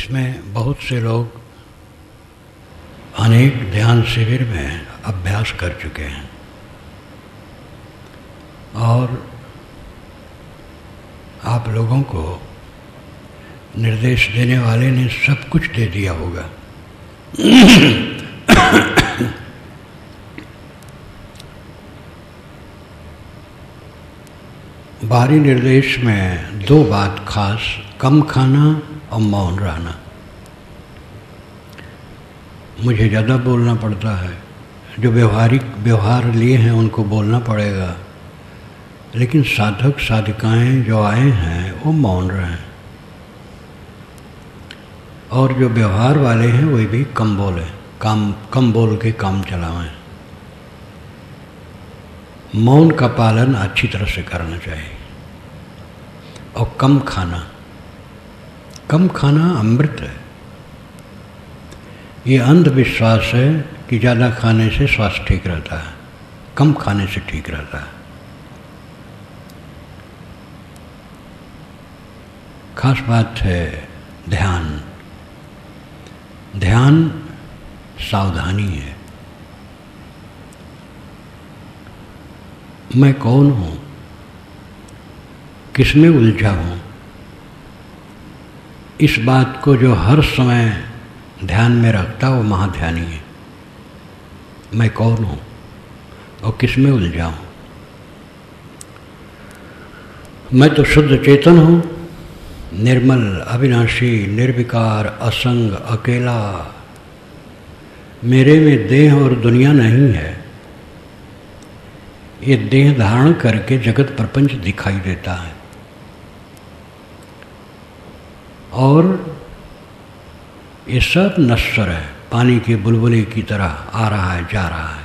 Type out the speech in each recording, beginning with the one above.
इसमें बहुत से लोग अनेक ध्यान शिविर में अभ्यास कर चुके हैं और आप लोगों को निर्देश देने वाले ने सब कुछ दे दिया होगा। बाहरी निर्देश में दो बात खास, कम खाना और मौन रहना। मुझे ज़्यादा बोलना पड़ता है, जो व्यवहार लिए हैं उनको बोलना पड़ेगा, लेकिन साधक साधिकाएं जो आए हैं वो मौन रहें, और जो व्यवहार वाले हैं वे भी कम बोलें, कम बोल के काम चलावें। मौन का पालन अच्छी तरह से करना चाहिए और कम खाना अमृत है। ये अंधविश्वास है कि ज़्यादा खाने से स्वास्थ्य ठीक रहता है, कम खाने से ठीक रहता है। खास बात है ध्यान। ध्यान सावधानी है। मैं कौन हूँ, किसमें उलझा हूँ, इस बात को जो हर समय ध्यान में रखता वो महाध्यानी है। मैं कौन हूँ और किसमें उलझा हूँ। मैं तो शुद्ध चेतन हूँ, निर्मल, अविनाशी, निर्विकार, असंग, अकेला। मेरे में देह और दुनिया नहीं है। ये देह धारण करके जगत प्रपंच दिखाई देता है और ये सब नश्वर है, पानी के बुलबुले की तरह आ रहा है, जा रहा है।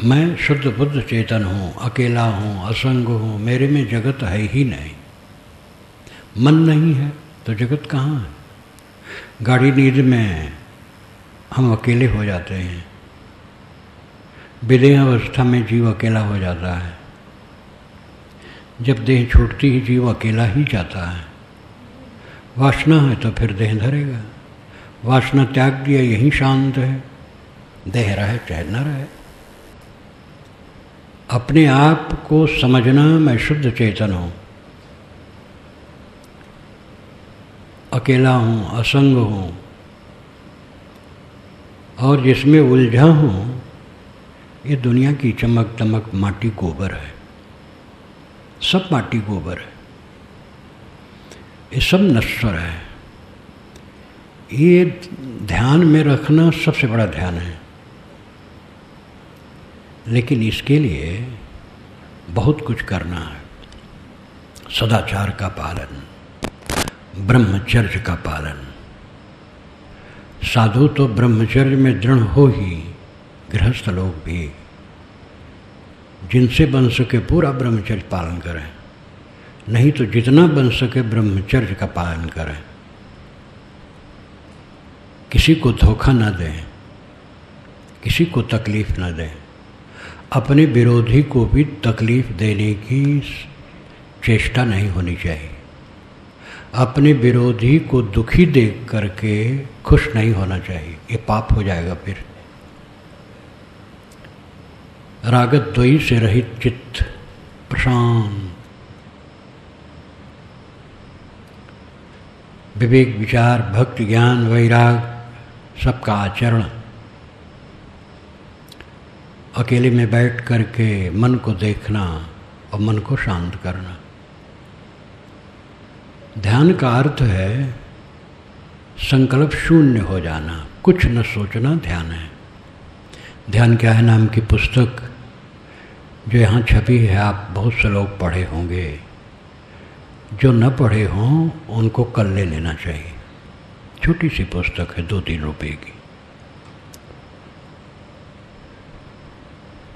मैं शुद्ध बुद्ध चेतन हूँ, अकेला हूँ, असंग हूँ, मेरे में जगत है ही नहीं। मन नहीं है तो जगत कहाँ है। गाढ़ी नींद में हम अकेले हो जाते हैं, विदेह अवस्था में जीव अकेला हो जाता है, जब देह छूटती ही जीव अकेला ही जाता है। वासना है तो फिर देह धरेगा, वासना त्याग दिया यही शांत है, देह रहे चाहे न रहे। अपने आप को समझना, मैं शुद्ध चेतन हूँ, अकेला हूँ, असंग हूँ, और जिसमें उलझा हूँ ये दुनिया की चमक दमक माटी गोबर है, सब माटी गोबर है, ये सब नश्वर है। ये ध्यान में रखना सबसे बड़ा ध्यान है, लेकिन इसके लिए बहुत कुछ करना है। सदाचार का पालन, ब्रह्मचर्य का पालन। साधु तो ब्रह्मचर्य में दृढ़ हो ही, गृहस्थ लोग भी जिनसे बन सके पूरा ब्रह्मचर्य पालन करें, नहीं तो जितना बन सके ब्रह्मचर्य का पालन करें। किसी को धोखा न दें, किसी को तकलीफ न दें, अपने विरोधी को भी तकलीफ देने की चेष्टा नहीं होनी चाहिए। अपने विरोधी को दुखी देख करके खुश नहीं होना चाहिए, ये पाप हो जाएगा। फिर रागत द्वयी से रहित चित्त, प्रशांत, विवेक, विचार, भक्ति, ज्ञान, वैराग सबका आचरण। अकेले में बैठ करके मन को देखना और मन को शांत करना। ध्यान का अर्थ है संकल्प शून्य हो जाना, कुछ न सोचना ध्यान है। ध्यान क्या है नाम की पुस्तक जो यहाँ छपी है, आप बहुत से लोग पढ़े होंगे। जो न पढ़े हों उनको कल ले लेना चाहिए। छोटी सी पुस्तक है, 2-3 रुपए की।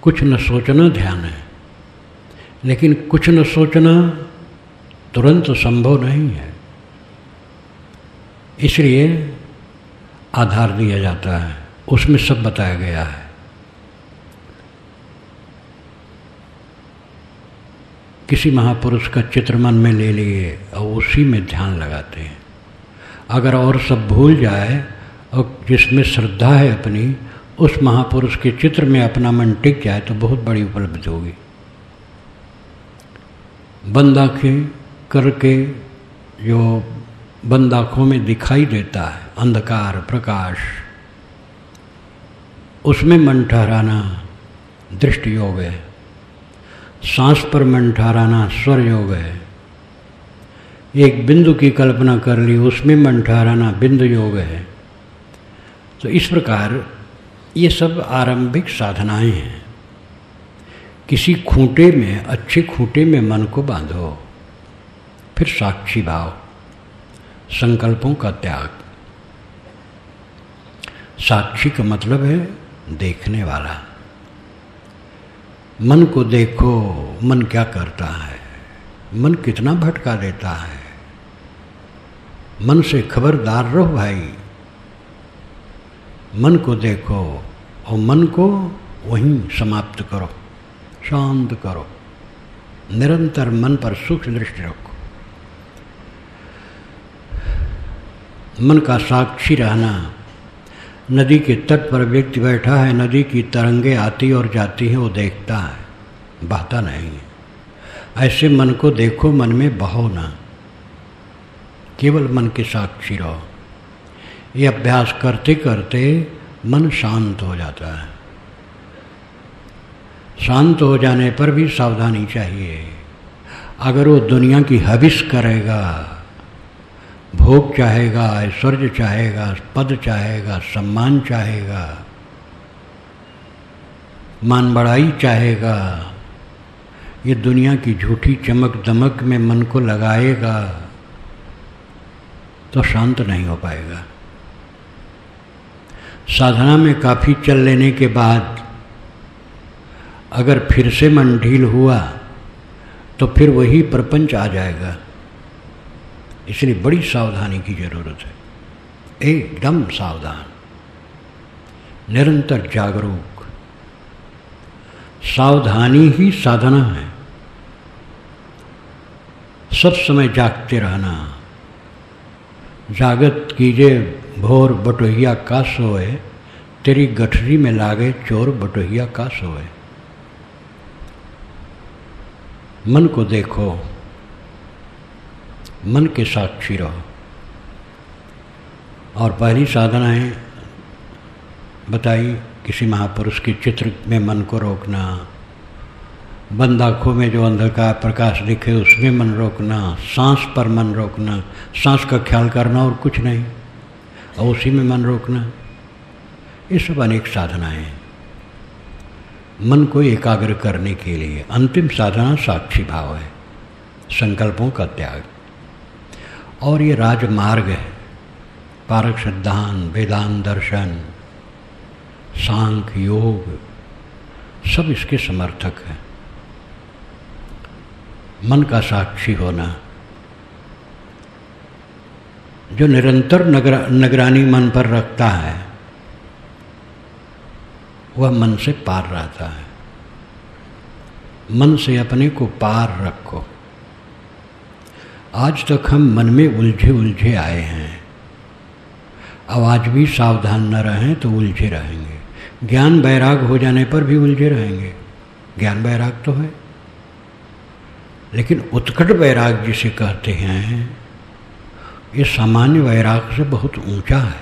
कुछ न सोचना ध्यान है, लेकिन कुछ न सोचना तुरंत संभव नहीं है, इसलिए आधार दिया जाता है, उसमें सब बताया गया है। किसी महापुरुष का चित्र मन में ले लिए और उसी में ध्यान लगाते हैं। अगर और सब भूल जाए और जिसमें श्रद्धा है अपनी, उस महापुरुष के चित्र में अपना मन टिक जाए तो बहुत बड़ी उपलब्धि होगी। बंद आँखें करके जो बंद आँखों में दिखाई देता है अंधकार प्रकाश, उसमें मन ठहराना दृष्टि योग है। सांस पर मन ठहराना स्वर योग है। एक बिंदु की कल्पना कर ली, उसमें मन ठहराना बिंदु योग है। तो इस प्रकार ये सब आरंभिक साधनाएं हैं। किसी खूंटे में, अच्छे खूंटे में मन को बांधो, फिर साक्षी भाव, संकल्पों का त्याग। साक्षी का मतलब है देखने वाला। मन को देखो, मन क्या करता है, मन कितना भटका देता है। मन से खबरदार रहो भाई। मन को देखो और मन को वहीं समाप्त करो, शांत करो। निरंतर मन पर सूक्ष्म दृष्टि रखो। मन का साक्षी रहना। नदी के तट पर व्यक्ति बैठा है, नदी की तरंगे आती और जाती हैं, वो देखता है, बहता नहीं है। ऐसे मन को देखो, मन में बहो ना, केवल मन के साक्षी रहो। ये अभ्यास करते करते मन शांत हो जाता है। शांत हो जाने पर भी सावधानी चाहिए। अगर वो दुनिया की हविस करेगा, भोग चाहेगा, ऐश्वर्य चाहेगा, पद चाहेगा, सम्मान चाहेगा, मान बढ़ाई चाहेगा, ये दुनिया की झूठी चमक दमक में मन को लगाएगा तो शांत नहीं हो पाएगा। साधना में काफ़ी चल लेने के बाद अगर फिर से मन ढील हुआ तो फिर वही प्रपंच आ जाएगा। इसलिए बड़ी सावधानी की जरूरत है। एकदम सावधान, निरंतर जागरूक। सावधानी ही साधना है। सब समय जागते रहना। जागत कीजिए भोर बटोहिया का सोए, तेरी गठरी में लागे चोर बटोहिया का सोए। मन को देखो, मन के साक्षी रहो। और पहली साधना है बताई, किसी महापुरुष के चित्र में मन को रोकना। बंद आँखों में जो अंधकार प्रकाश दिखे उसमें मन रोकना। सांस पर मन रोकना, सांस का ख्याल करना और कुछ नहीं, और उसी में मन रोकना। ये सब अनेक साधनाएं हैं मन को एकाग्र करने के लिए। अंतिम साधना साक्षी भाव है, संकल्पों का त्याग। और ये राजमार्ग है। पारक सिद्धांत, वेदांत दर्शन, सांख्य योग सब इसके समर्थक हैं। मन का साक्षी होना। जो निरंतर निगरानी मन पर रखता है वह मन से पार रहता है। मन से अपने को पार रखो। आज तक हम मन में उलझे उलझे आए हैं। अब आज भी सावधान न रहें तो उलझे रहेंगे। ज्ञान वैराग हो जाने पर भी उलझे रहेंगे। ज्ञान वैराग तो है, लेकिन उत्कट वैराग जिसे कहते हैं, ये सामान्य वैराग से बहुत ऊंचा है।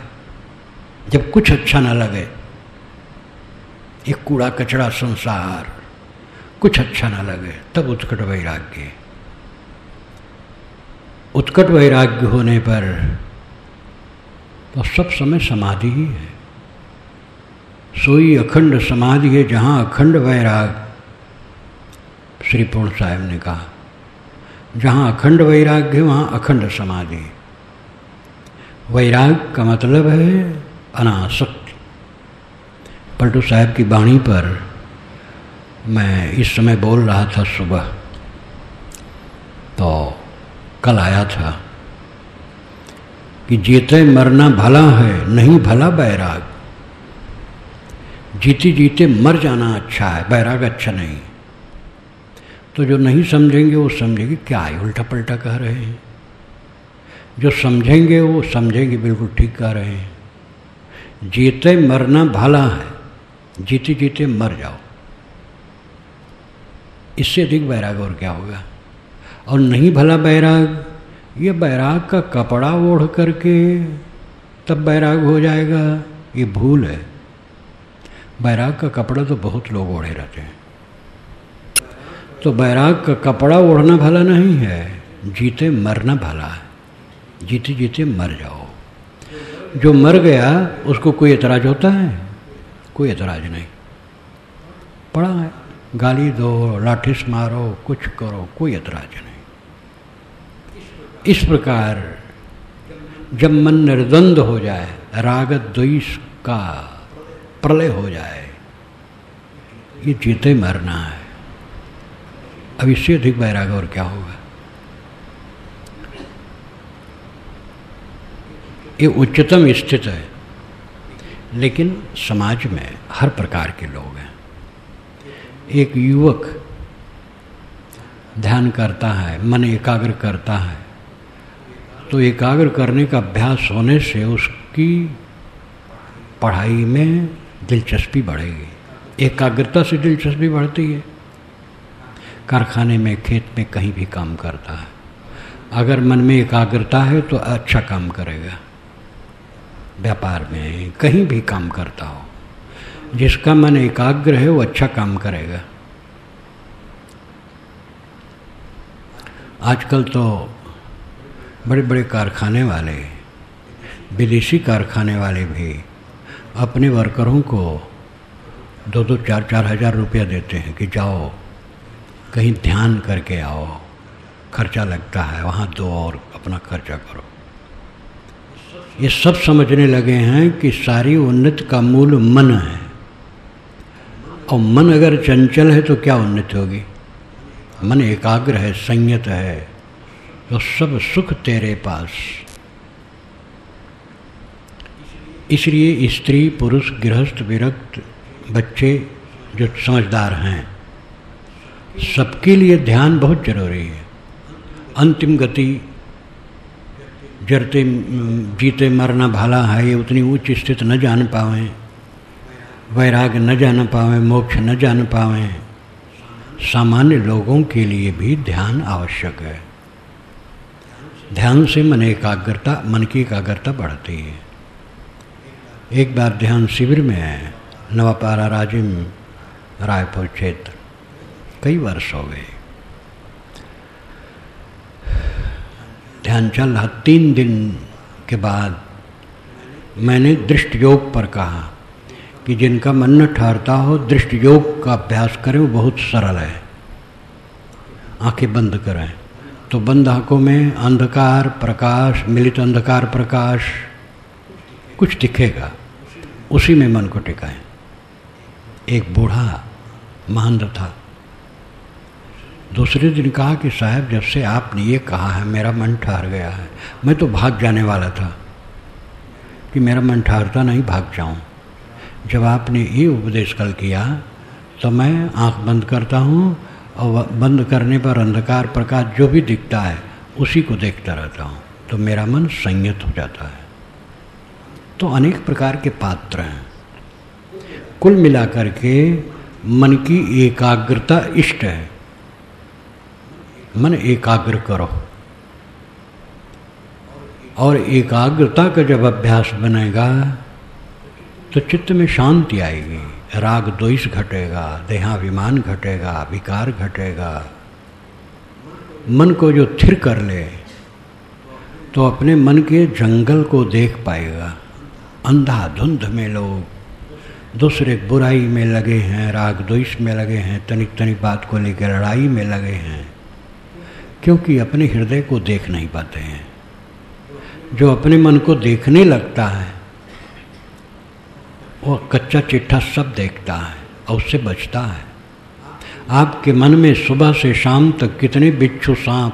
जब कुछ अच्छा न लगे, एक कूड़ा कचड़ा संसार, कुछ अच्छा न लगे, तब उत्कट वैराग्य। उत्कट वैराग्य होने पर तो सब समय समाधि ही है। सोई अखंड समाधि है जहाँ अखंड वैराग। श्री पूर्ण साहब ने कहा, जहाँ अखंड वैराग्य है वहाँ अखंड समाधि। वैराग का मतलब है अनासक्ति। पलटू साहब की वाणी पर मैं इस समय बोल रहा था सुबह, तो कल आया था कि जीते मरना भला है, नहीं भला बैराग। जीते जीते मर जाना अच्छा है, बैराग अच्छा नहीं। तो जो नहीं समझेंगे वो समझेंगे क्या है उल्टा पलटा कह रहे हैं, जो समझेंगे वो समझेंगे बिल्कुल ठीक कह रहे हैं। जीते मरना भला है, जीते जीते मर जाओ, इससे अधिक वैराग और क्या होगा। और नहीं भला वैराग, ये वैराग का कपड़ा ओढ़ करके तब वैराग हो जाएगा, ये भूल है। वैराग का कपड़ा तो बहुत लोग ओढ़े रहते हैं, तो वैराग का कपड़ा ओढ़ना भला नहीं है, जीते मरना भला है, जीते जीते मर जाओ। जो मर गया उसको कोई एतराज होता है? कोई एतराज नहीं। पड़ा है, गाली दो, लाठिस मारो, कुछ करो, कोई एतराज नहीं। इस प्रकार जब मन निर्द्वंद हो जाए, राग द्वेष का प्रलय हो जाए, ये जीते मरना है। अब इससे अधिक वैराग और क्या होगा। ये उच्चतम स्थित है, लेकिन समाज में हर प्रकार के लोग हैं। एक युवक ध्यान करता है, मन एकाग्र करता है, तो एकाग्र करने का अभ्यास होने से उसकी पढ़ाई में दिलचस्पी बढ़ेगी। एकाग्रता से दिलचस्पी बढ़ती है। कारखाने में, खेत में, कहीं भी काम करता है, अगर मन में एकाग्रता है तो अच्छा काम करेगा। व्यापार में, कहीं भी काम करता हो, जिसका मन एकाग्र है वो अच्छा काम करेगा। आजकल तो बड़े बड़े कारखाने वाले, विदेशी कारखाने वाले भी अपने वर्करों को 2-2, 4-4 हज़ार रुपया देते हैं कि जाओ कहीं ध्यान करके आओ, खर्चा लगता है, वहाँ दो और अपना खर्चा करो। ये सब समझने लगे हैं कि सारी उन्नति का मूल मन है, और मन अगर चंचल है तो क्या उन्नति होगी। मन एकाग्र है, संयत है, तो सब सुख तेरे पास। इसलिए स्त्री, पुरुष, गृहस्थ, विरक्त, बच्चे जो समझदार हैं, सबके लिए ध्यान बहुत जरूरी है। अंतिम गति जरते जीते मरना भला है, ये उतनी उच्च स्थिति न जान पावें, वैराग न जान पावें, मोक्ष न जान पावें, सामान्य लोगों के लिए भी ध्यान आवश्यक है। ध्यान से मन की एकाग्रता बढ़ती है। एक बार ध्यान शिविर में है, नवापारा राजिम, रायपुर क्षेत्र, कई वर्ष हो गए। ध्यान चल रहा, 3 दिन के बाद मैंने दृष्टि योग पर कहा कि जिनका मन न ठहरता हो, दृष्टि योग का अभ्यास करें, वो बहुत सरल है। आंखें बंद करें, तो बंद आंखों में अंधकार प्रकाश, मिलित अंधकार प्रकाश कुछ दिखेगा, उसी में मन को टिकाएं। एक बूढ़ा महंत था, दूसरे दिन कहा कि साहब जब से आपने ये कहा है मेरा मन ठहर गया है। मैं तो भाग जाने वाला था कि मेरा मन ठहरता नहीं, भाग जाऊं। जब आपने ये उपदेश कल किया तो मैं आंख बंद करता हूँ, और बंद करने पर अंधकार प्रकाश जो भी दिखता है उसी को देखता रहता हूँ, तो मेरा मन संयत हो जाता है। तो अनेक प्रकार के पात्र हैं। कुल मिलाकर के मन की एकाग्रता इष्ट है। मन एकाग्र करो, और एकाग्रता का जब अभ्यास बनेगा तो चित्त में शांति आएगी, राग द्वेष घटेगा, देहाभिमान घटेगा, विकार घटेगा। मन को जो स्थिर कर ले तो अपने मन के जंगल को देख पाएगा। अंधाधुंध में लोग दूसरे बुराई में लगे हैं, राग द्वेष में लगे हैं, तनिक तनिक बात को लेकर लड़ाई में लगे हैं, क्योंकि अपने हृदय को देख नहीं पाते हैं। जो अपने मन को देखने लगता है वो कच्चा चिट्ठा सब देखता है और उससे बचता है। आपके मन में सुबह से शाम तक कितने बिच्छू सांप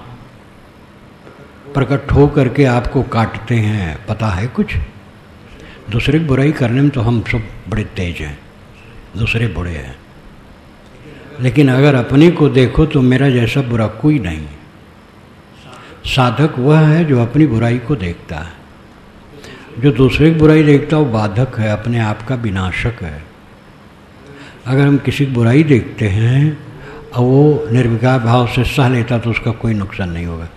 प्रकट हो करके आपको काटते हैं, पता है कुछ? दूसरे की बुराई करने में तो हम सब बड़े तेज हैं, दूसरे बुरे हैं, लेकिन अगर अपने को देखो तो मेरा जैसा बुरा कोई नहीं। साधक वह है जो अपनी बुराई को देखता है। जो दूसरे की बुराई देखता है वो बाधक है, अपने आप का विनाशक है। अगर हम किसी की बुराई देखते हैं और वो निर्विकार भाव से सह लेता तो उसका कोई नुकसान नहीं होगा।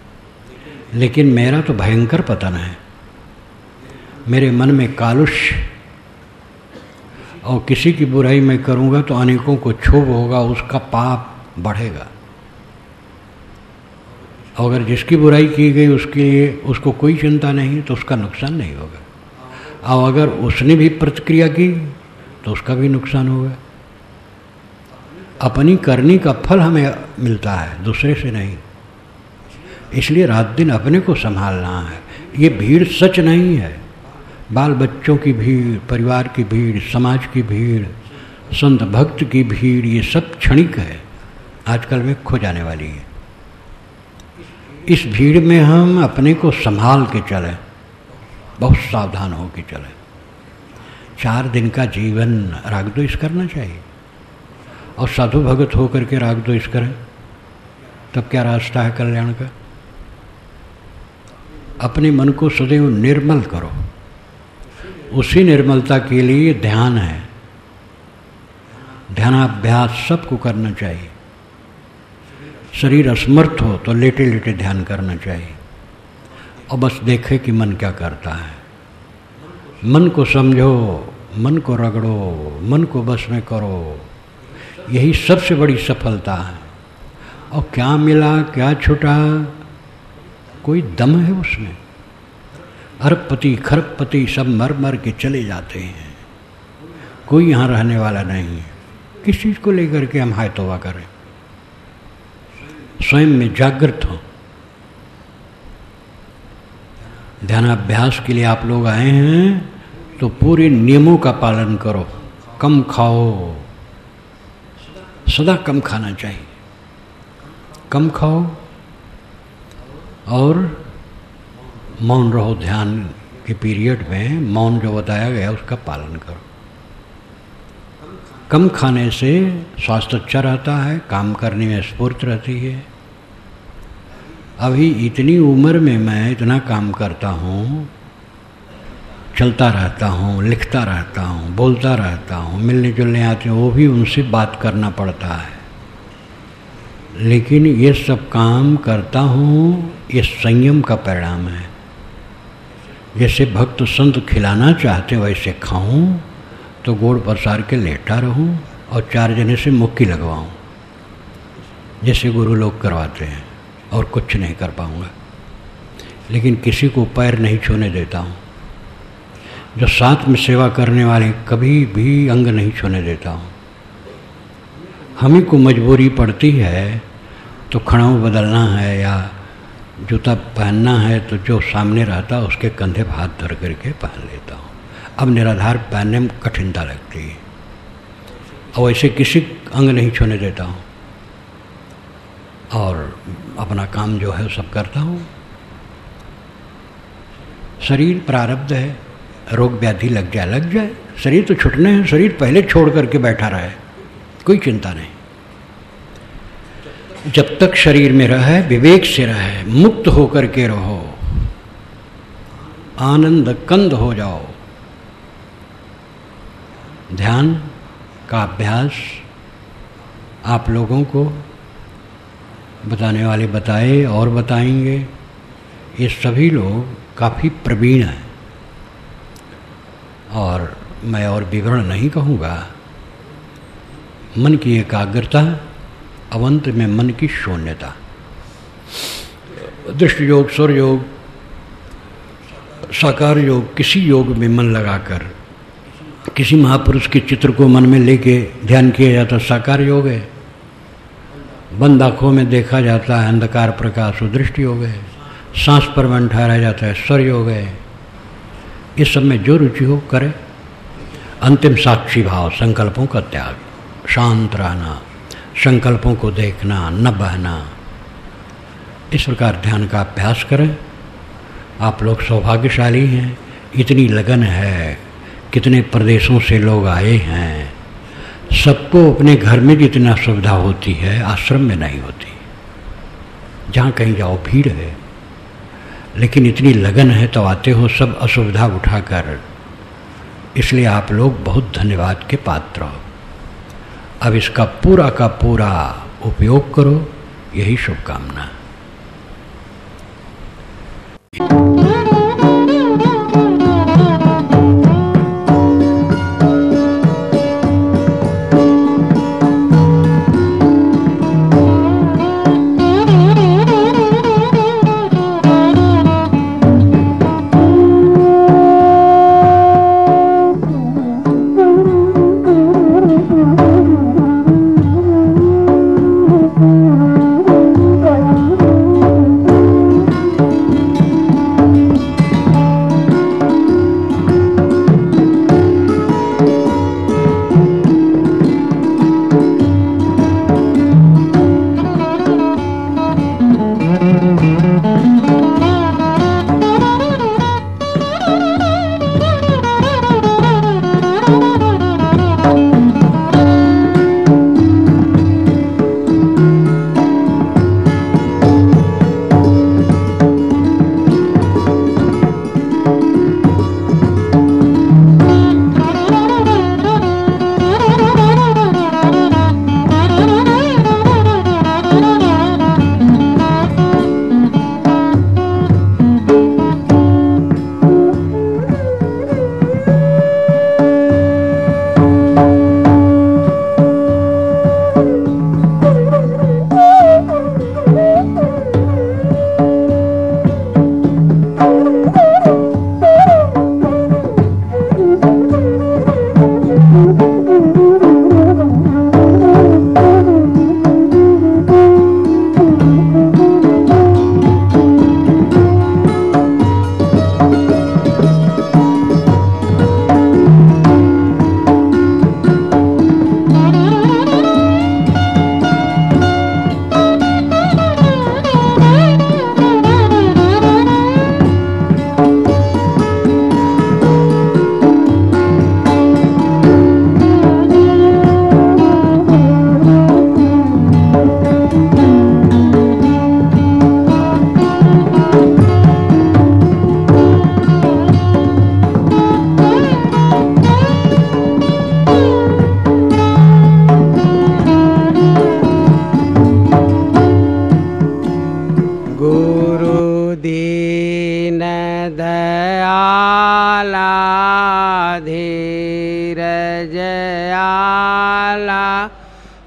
लेकिन मेरा तो भयंकर पतन है, मेरे मन में कालुष्य, और किसी की बुराई मैं करूँगा तो अनेकों को क्षोभ होगा, उसका पाप बढ़ेगा। और अगर जिसकी बुराई की गई उसके लिए उसको कोई चिंता नहीं तो उसका नुकसान नहीं होगा। और अगर उसने भी प्रतिक्रिया की तो उसका भी नुकसान होगा। अपनी करनी का फल हमें मिलता है, दूसरे से नहीं। इसलिए रात दिन अपने को संभालना है। ये भीड़ सच नहीं है, बाल बच्चों की भीड़, परिवार की भीड़, समाज की भीड़, संत भक्त की भीड़, ये सब क्षणिक है, आजकल में खो जाने वाली है। इस भीड़ में हम अपने को संभाल के चलें, बहुत सावधान हो के चलें। 4 दिन का जीवन राग द्वेष करना चाहिए, और साधु भगत होकर के राग द्वेष करें तब क्या रास्ता है कल्याण का। अपने मन को सदैव निर्मल करो, उसी निर्मलता के लिए ध्यान है। ध्यानाभ्यास सबको करना चाहिए। शरीर असमर्थ हो तो लेटे लेटे ध्यान करना चाहिए, और बस देखे कि मन क्या करता है। मन को समझो, मन को रगड़ो, मन को बस में करो, यही सबसे बड़ी सफलता है। और क्या मिला क्या छूटा, कोई दम है उसमें। अरबपति खरबपति सब मर मर के चले जाते हैं, कोई यहाँ रहने वाला नहीं है। किस चीज़ को लेकर के हम हाय तौबा करें। स्वयं में जागृत हो। ध्यानाभ्यास के लिए आप लोग आए हैं तो पूरे नियमों का पालन करो। कम खाओ, सदा कम खाना चाहिए। कम खाओ और मौन रहो। ध्यान के पीरियड में मौन जो बताया गया उसका पालन करो। कम खाने से स्वास्थ्य अच्छा रहता है, काम करने में स्फूर्ति रहती है। अभी इतनी उम्र में मैं इतना काम करता हूँ, चलता रहता हूँ, लिखता रहता हूँ, बोलता रहता हूँ, मिलने जुलने आते हैं, वो भी उनसे बात करना पड़ता है। लेकिन ये सब काम करता हूँ, ये संयम का परिणाम है। जैसे भक्त संत खिलाना चाहते वैसे खाऊं तो गोड़ पसार के लेटा रहूं और 4 जने से मुक्की लगवाऊं, जैसे गुरु लोग करवाते हैं, और कुछ नहीं कर पाऊंगा। लेकिन किसी को पैर नहीं छूने देता हूं। जो साथ में सेवा करने वाले कभी भी अंग नहीं छूने देता हूं। हम ही को मजबूरी पड़ती है तो खड़ाऊ बदलना है या जूता पहनना है तो जो सामने रहता है उसके कंधे पर हाथ धर करके पहन लेता हूँ। अब निराधार पहनने में कठिनता लगती है, और ऐसे किसी अंग नहीं छूने देता हूँ, और अपना काम जो है सब करता हूँ। शरीर प्रारब्ध है, रोग व्याधि लग जाए, शरीर तो छूटने हैं। शरीर पहले छोड़ करके बैठा रहे, कोई चिंता नहीं। जब तक शरीर में रहे विवेक से रहे, मुक्त होकर के रहो, आनंद कंद हो जाओ। ध्यान का अभ्यास आप लोगों को बताने वाले बताए और बताएंगे। ये सभी लोग काफ़ी प्रवीण हैं, और मैं और विवरण नहीं कहूँगा। मन की एकाग्रता, अवंत में मन की शून्यता, दृष्टि योग, स्वर योग, साकार योग, किसी योग में मन लगाकर किसी महापुरुष के चित्र को मन में लेके ध्यान किया जाता साकार योग है। बंद आँखों में देखा जाता है अंधकार प्रकाश, वो दृष्टि योग है। सांस पर मन ठहराया जाता है स्वर योग है। इस सब में जो रुचि हो करे। अंतिम साक्षी भाव, संकल्पों का त्याग, शांत रहना, संकल्पों को देखना, न बहना। इस प्रकार ध्यान का अभ्यास करें। आप लोग सौभाग्यशाली हैं, इतनी लगन है, कितने प्रदेशों से लोग आए हैं, सबको अपने घर में जितना सुविधा होती है आश्रम में नहीं होती। जहाँ कहीं जाओ भीड़ है, लेकिन इतनी लगन है तो आते हो सब असुविधा उठाकर। इसलिए आप लोग बहुत धन्यवाद के पात्र हो। अब इसका पूरा का पूरा उपयोग करो, यही शुभकामना।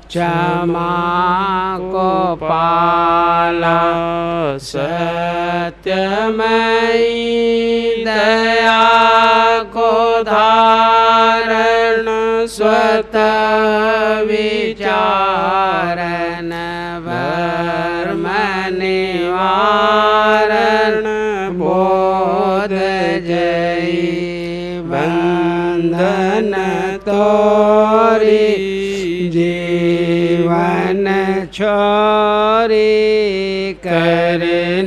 क्षमा को पाला सत्यमयी दया को धारण स्वतः विचारण भर्म निवारण बोध जयी बंधन तोरी जीवन छोरी कर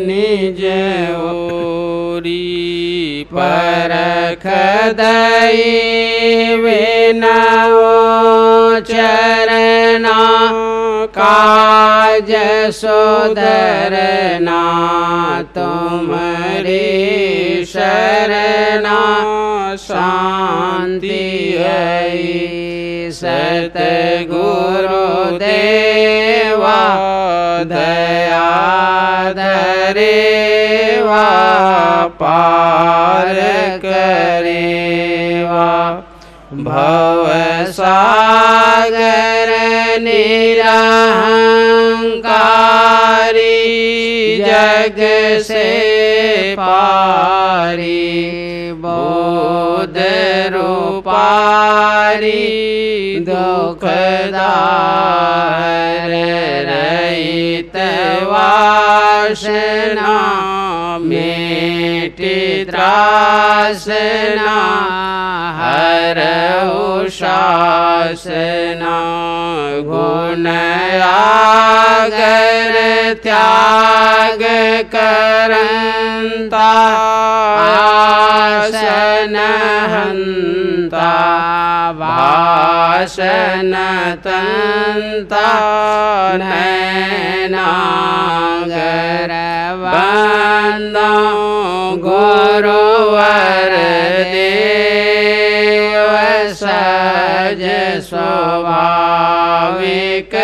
निज ओरी परख दई विनओ चरना काज सोदरना तुम्हारी शरणा शांति है सतगुरु देवा दया धरेवा पार करेवा भव सागर निरहंकारी जग से पारी बोध रूपारी दुखदार रहित वासना मिटि त्रासना हरऊ शासना गुण आगर त्याग करंता आसन हंता भाषण तंता नैनागर बंदो गुरुवर देव सज स्वाभाविक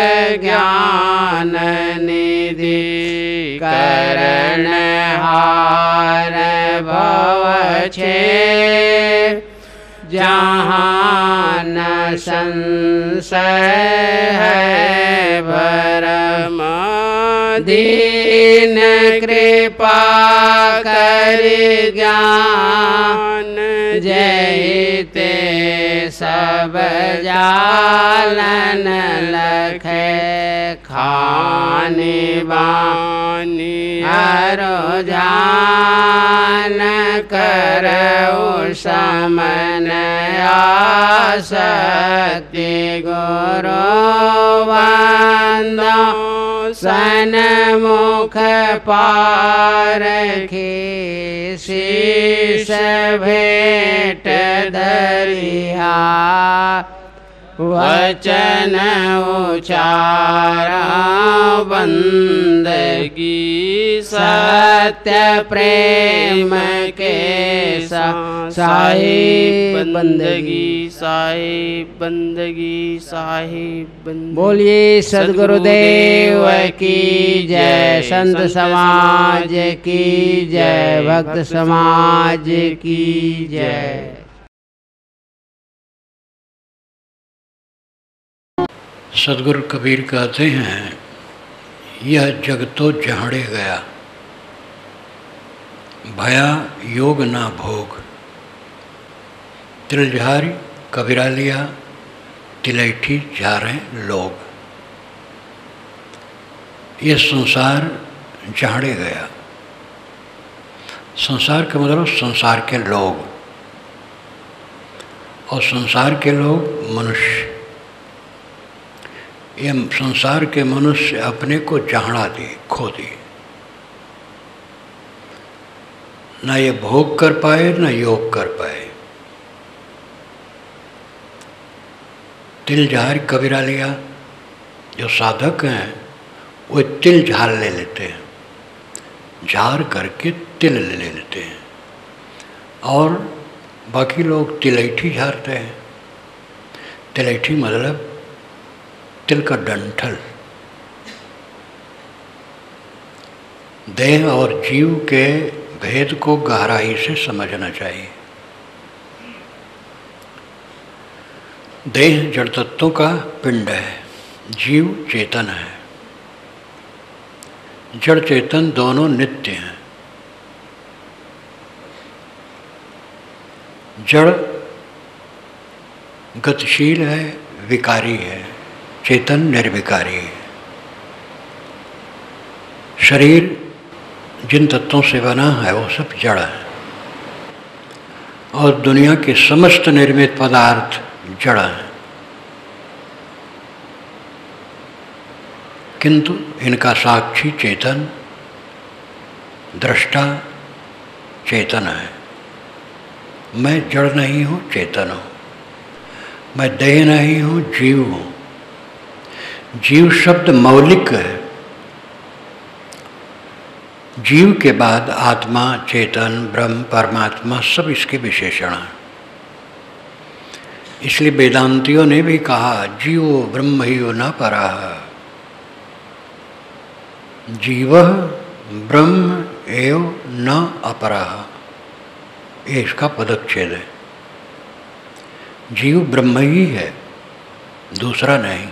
ज्ञान निधि करण हार भव छे जहाँ न संशय है भरम दीन कृपा कर ज्ञान जय ते सब जालन लखे खाने बानी हरो जान करऊ समन आसक्ति गुरु वंदो सन्मुख पारखी शीश भेंट धरिया वचन उचारा बंदगी सत्य प्रेम के साहिब बंदगी साहिब बंदगी साहिब बंदगी। बोलिए सद्गुरुदेव की जय, संत समाज की जय, भक्त समाज की जय। सदगुरु कबीर कहते हैं यह जग तो जहड़े गया, भया योग ना भोग। तिलझारी कबीरा लिया, तिलैठी जा रहे लोग। ये संसार जहड़े गया। संसार का मतलब संसार के लोग, और संसार के लोग मनुष्य। ये संसार के मनुष्य अपने को जहड़ा दिए, खो दिए। ना ये भोग कर पाए, ना योग कर पाए। तिल झार कबीरा लिया। जो साधक हैं वो तिल झार ले लेते हैं, झार करके तिल ले लेते हैं, और बाकी लोग तिलैठी झारते हैं। तिलैठी मतलब तिल का डंठल। देह और जीव के भेद को गहराई से समझना चाहिए। देह जड़ तत्वों का पिंड है, जीव चेतन है। जड़ चेतन दोनों नित्य हैं। जड़ गतिशील है, विकारी है, चेतन निर्विकारी है। शरीर जिन तत्वों से बना है वो सब जड़ है, और दुनिया के समस्त निर्मित पदार्थ जड़ हैं। किंतु इनका साक्षी चेतन, दृष्टा चेतन है। मैं जड़ नहीं हूँ, चेतन हूँ। मैं देह नहीं हूँ, जीव हूँ। जीव शब्द मौलिक है। जीव के बाद आत्मा, चेतन, ब्रह्म, परमात्मा सब इसके विशेषण हैं। इसलिए वेदांतियों ने भी कहा जीवो ब्रह्म ही न परः, जीवः ब्रह्म एव न अपरः। ये इसका पदच्छेद है। जीव ब्रह्म ही है, दूसरा नहीं।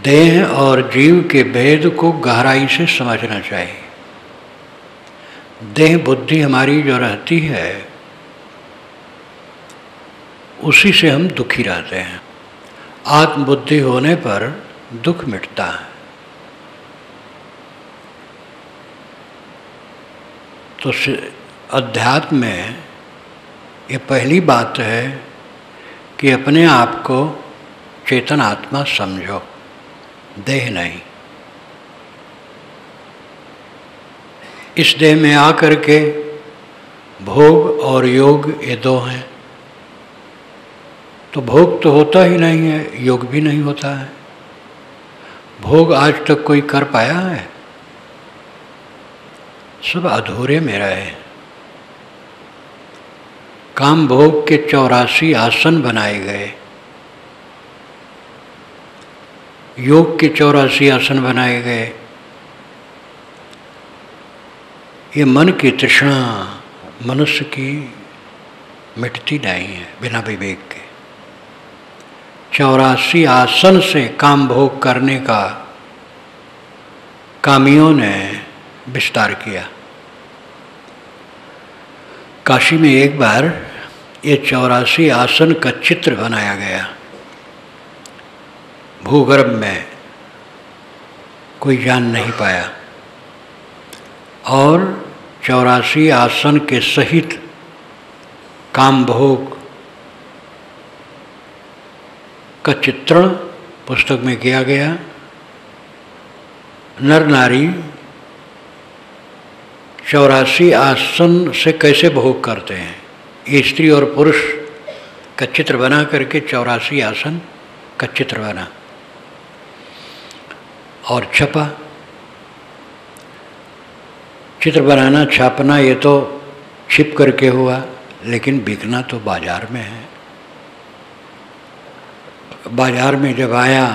देह और जीव के भेद को गहराई से समझना चाहिए। देह बुद्धि हमारी जो रहती है उसी से हम दुखी रहते हैं। आत्मबुद्धि होने पर दुख मिटता है। तो अध्यात्म में ये पहली बात है कि अपने आप को चेतन आत्मा समझो, देह नहीं। इस देह में आकर के भोग और योग ये दो हैं, तो भोग तो होता ही नहीं है, योग भी नहीं होता है। भोग आज तक कोई कर पाया है? सब अधूरे में रहे। काम भोग के 84 आसन बनाए गए, योग के 84 आसन बनाए गए। ये मन की तृष्णा मनुष्य की मिटती नहीं है बिना विवेक के। 84 आसन से काम भोग करने का कामियों ने विस्तार किया। काशी में एक बार ये 84 आसन का चित्र बनाया गया, भूगर्भ में कोई जान नहीं पाया, और 84 आसन के सहित काम भोग का चित्रण पुस्तक में किया गया। नर नारी 84 आसन से कैसे भोग करते हैं, ये स्त्री और पुरुष का चित्र बना करके 84 आसन का चित्र बना और छपा। चित्र बनाना छापना ये तो छिप करके हुआ, लेकिन बिकना तो बाजार में है। बाजार में जब आया,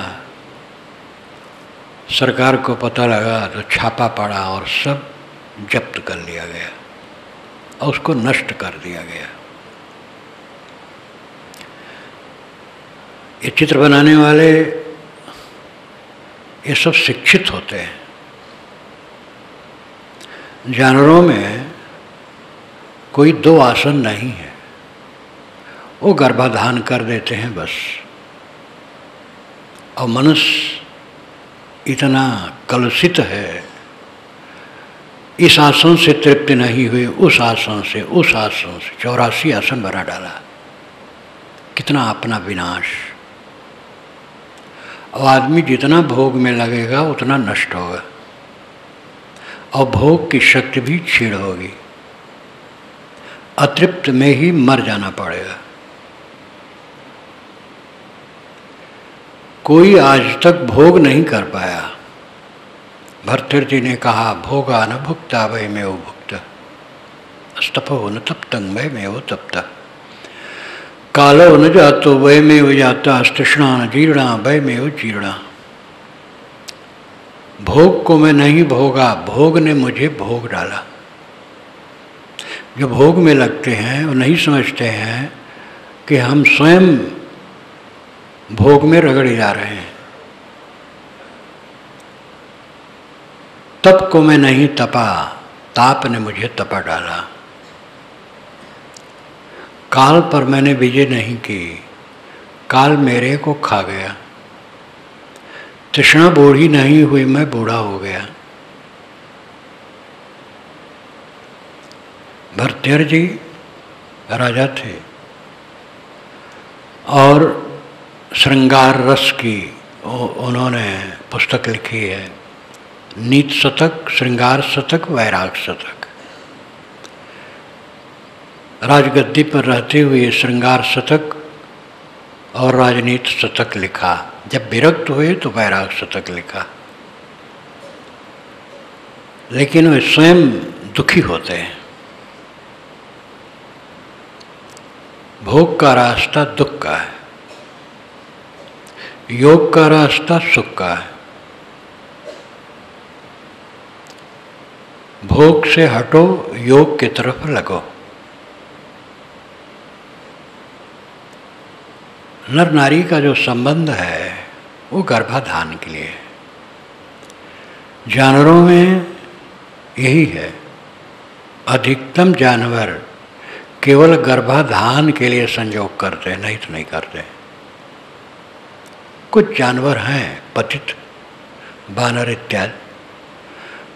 सरकार को पता लगा तो छापा पड़ा और सब जब्त कर लिया गया और उसको नष्ट कर दिया गया। ये चित्र बनाने वाले ये सब शिक्षित होते हैं। जानवरों में कोई 2 आसन नहीं है, वो गर्भाधान कर देते हैं बस। और मनुष्य इतना कलुषित है, इस आसन से तृप्ति नहीं हुई, उस आसन से 84 आसन बना डाला। कितना अपना विनाश। और आदमी जितना भोग में लगेगा उतना नष्ट होगा और भोग की शक्ति भी क्षीण होगी, अतृप्त में ही मर जाना पड़ेगा। कोई आज तक भोग नहीं कर पाया। भर्तृहरि जी ने कहा, भोगा न भुक्ता वै में वो भुक्त, स्तपो न तप्तं वै में वो तप्ता, कालो न जातो वै में वो जाता, तृष्णा न जीर्णा वै में वो जीर्णा। भोग को मैं नहीं भोगा, भोग ने मुझे भोग डाला। जो भोग में लगते हैं वो नहीं समझते हैं कि हम स्वयं भोग में रगड़े जा रहे हैं। तप को मैं नहीं तपा, ताप ने मुझे तपा डाला। काल पर मैंने विजय नहीं की, काल मेरे को खा गया। तृष्णा बूढ़ी नहीं हुई, मैं बूढ़ा हो गया। भर्तृहरि जी राजा थे और श्रृंगार रस की उन्होंने पुस्तक लिखी है, नीत शतक, श्रृंगार शतक, वैराग शतक। राजगद्दी पर रहते हुए श्रृंगार शतक और राजनीति शतक लिखा। जब विरक्त हुए तो वैराग शतक लिखा। लेकिन वे स्वयं दुखी होते हैं। भोग का रास्ता दुख का है, योग का रास्ता सुख का है। भोग से हटो, योग की तरफ लगो। नर नारी का जो संबंध है वो गर्भाधान के लिए है। जानवरों में यही है। अधिकतम जानवर केवल गर्भाधान के लिए संयोग करते हैं, नहीं तो नहीं करते। कुछ जानवर हैं पतित, बानर इत्यादि,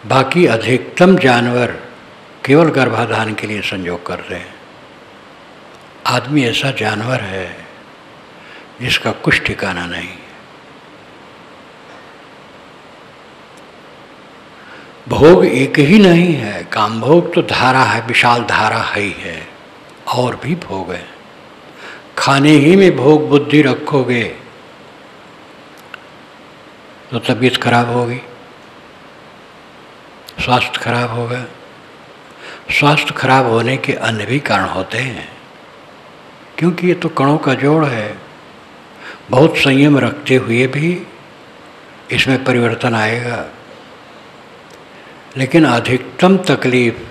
बाकी अधिकतम जानवर केवल गर्भाधान के लिए संयोग करते हैं। आदमी ऐसा जानवर है जिसका कुछ ठिकाना नहीं। भोग एक ही नहीं है, काम भोग तो धारा है, विशाल धारा है ही है, और भी भोग है। खाने ही में भोग बुद्धि रखोगे तो तबीयत खराब होगी, स्वास्थ्य खराब होगा। स्वास्थ्य खराब होने के अन्य भी कारण होते हैं, क्योंकि ये तो कणों का जोड़ है। बहुत संयम रखते हुए भी इसमें परिवर्तन आएगा, लेकिन अधिकतम तकलीफ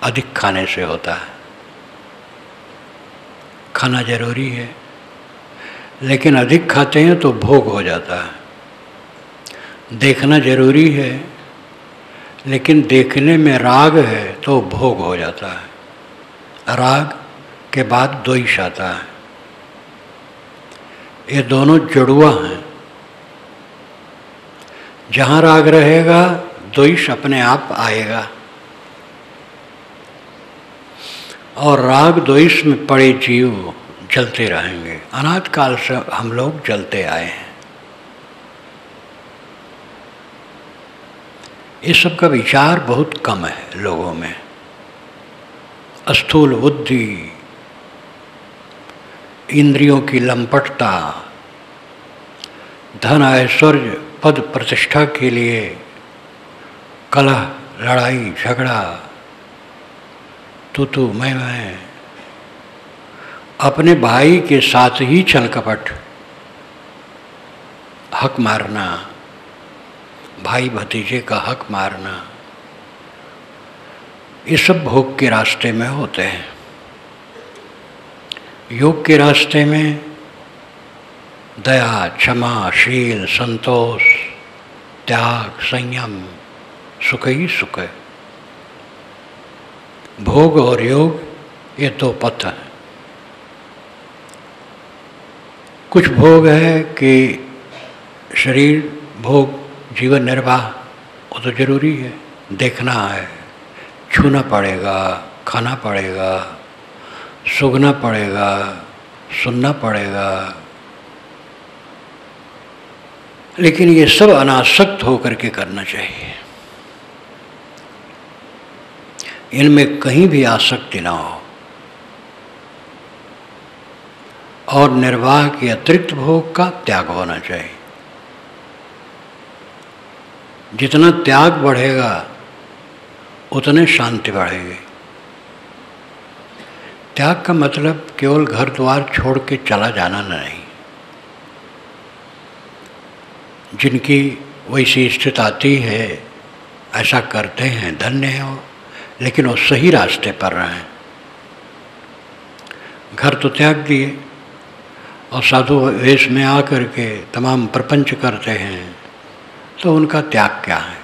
अधिक खाने से होता है। खाना जरूरी है, लेकिन अधिक खाते हैं तो भोग हो जाता है। देखना जरूरी है, लेकिन देखने में राग है तो भोग हो जाता है। राग के बाद द्वेष आता है। ये दोनों जुड़वा हैं। जहाँ राग रहेगा द्वेष अपने आप आएगा, और राग द्वेष में पड़े जीव जलते रहेंगे। अनाद काल से हम लोग जलते आए हैं। इस सब का विचार बहुत कम है लोगों में। स्थूल बुद्धि, इंद्रियों की लंपटता, धन ऐश्वर्य पद प्रतिष्ठा के लिए कलह, लड़ाई, झगड़ा, तू मैं, अपने भाई के साथ ही छल कपट, हक मारना, भाई भतीजे का हक मारना, ये सब भोग के रास्ते में होते हैं। योग के रास्ते में दया, क्षमा, शील, संतोष, त्याग, संयम, सुख ही सुख है। भोग और योग ये दो पथ हैं। कुछ भोग है कि शरीर भोग, जीवन निर्वाह, वो तो जरूरी है। देखना है, छूना पड़ेगा, खाना पड़ेगा, सूंघना पड़ेगा, सुनना पड़ेगा, लेकिन ये सब अनासक्त होकर के करना चाहिए। इनमें कहीं भी आसक्ति ना हो, और निर्वाह के अतिरिक्त भोग का त्याग होना चाहिए। जितना त्याग बढ़ेगा उतने शांति बढ़ेगी। त्याग का मतलब केवल घर द्वार छोड़ के चला जाना नहीं। जिनकी वैसी स्थिति आती है ऐसा करते हैं, धन्य है वो, लेकिन वो सही रास्ते पर रहें। घर तो त्याग दिए और साधु वेश में आकर के तमाम प्रपंच करते हैं, तो उनका त्याग क्या है?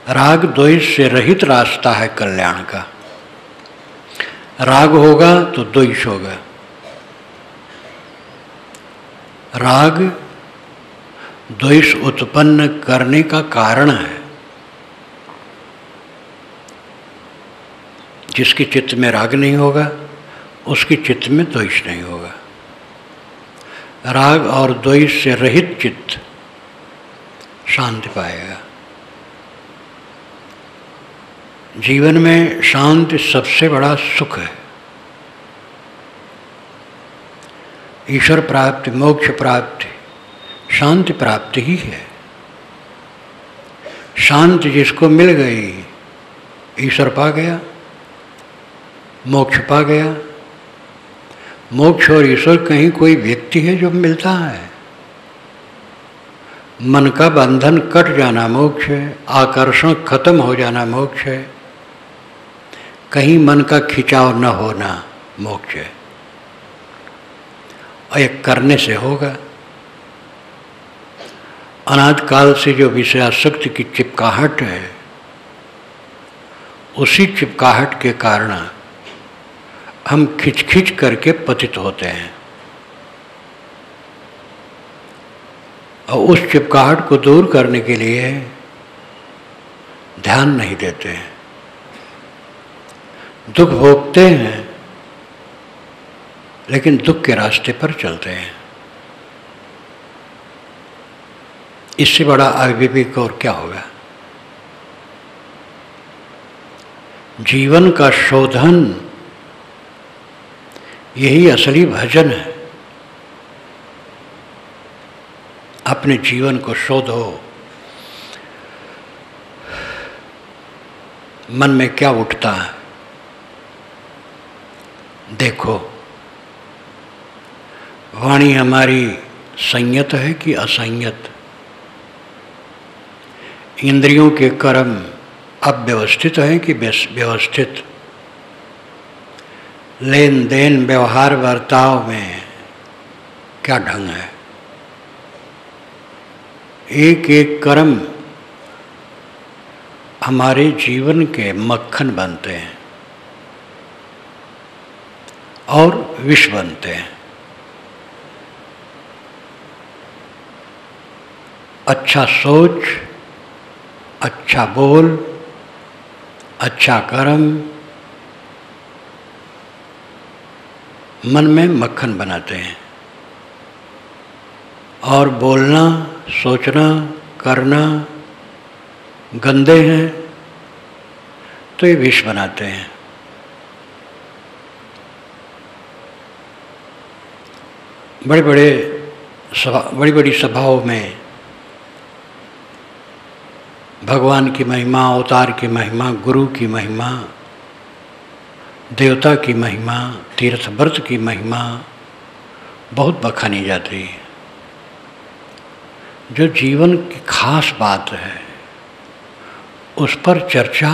राग द्वेष से रहित रास्ता है कल्याण का। राग होगा तो द्वेष होगा। राग द्वेष उत्पन्न करने का कारण है। जिसके चित्त में राग नहीं होगा उसके चित्त में द्वेष नहीं होगा। राग और द्वेष से रहित चित्त शांति पाएगा। जीवन में शांति सबसे बड़ा सुख है। ईश्वर प्राप्ति, मोक्ष प्राप्ति, शांति प्राप्ति ही है। शांति जिसको मिल गई, ईश्वर पा गया, मोक्ष पा गया। मोक्ष और ईश्वर कहीं कोई व्यक्ति है जो मिलता है? मन का बंधन कट जाना मोक्ष है, आकर्षण खत्म हो जाना मोक्ष है, कहीं मन का खिंचाव न होना मोक्ष है। और ये करने से होगा। अनाद काल से जो विषयासक्ति की चिपकाहट है, उसी चिपकाहट के कारण हम खिंच खिंच करके पतित होते हैं, और उस चिपकाहट को दूर करने के लिए ध्यान नहीं देते हैं। दुख भोगते हैं लेकिन दुख के रास्ते पर चलते हैं। इससे बड़ा अविवेक और क्या होगा। जीवन का शोधन यही असली भजन है। अपने जीवन को शोधो, मन में क्या उठता है देखो। वाणी हमारी संयत है कि असंयत, इंद्रियों के कर्म अव्यवस्थित है कि व्यवस्थित, लेन देन व्यवहार बर्ताव में क्या ढंग है। एक एक कर्म हमारे जीवन के मक्खन बनते हैं और विष बनते हैं। अच्छा सोच, अच्छा बोल, अच्छा कर्म मन में मक्खन बनाते हैं, और बोलना, सोचना, करना गंदे हैं तो ये विष बनाते हैं। बड़ी बड़ी सभाओं में भगवान की महिमा, अवतार की महिमा, गुरु की महिमा, देवता की महिमा, तीर्थ व्रत की महिमा बहुत बखानी जाती है। जो जीवन की खास बात है उस पर चर्चा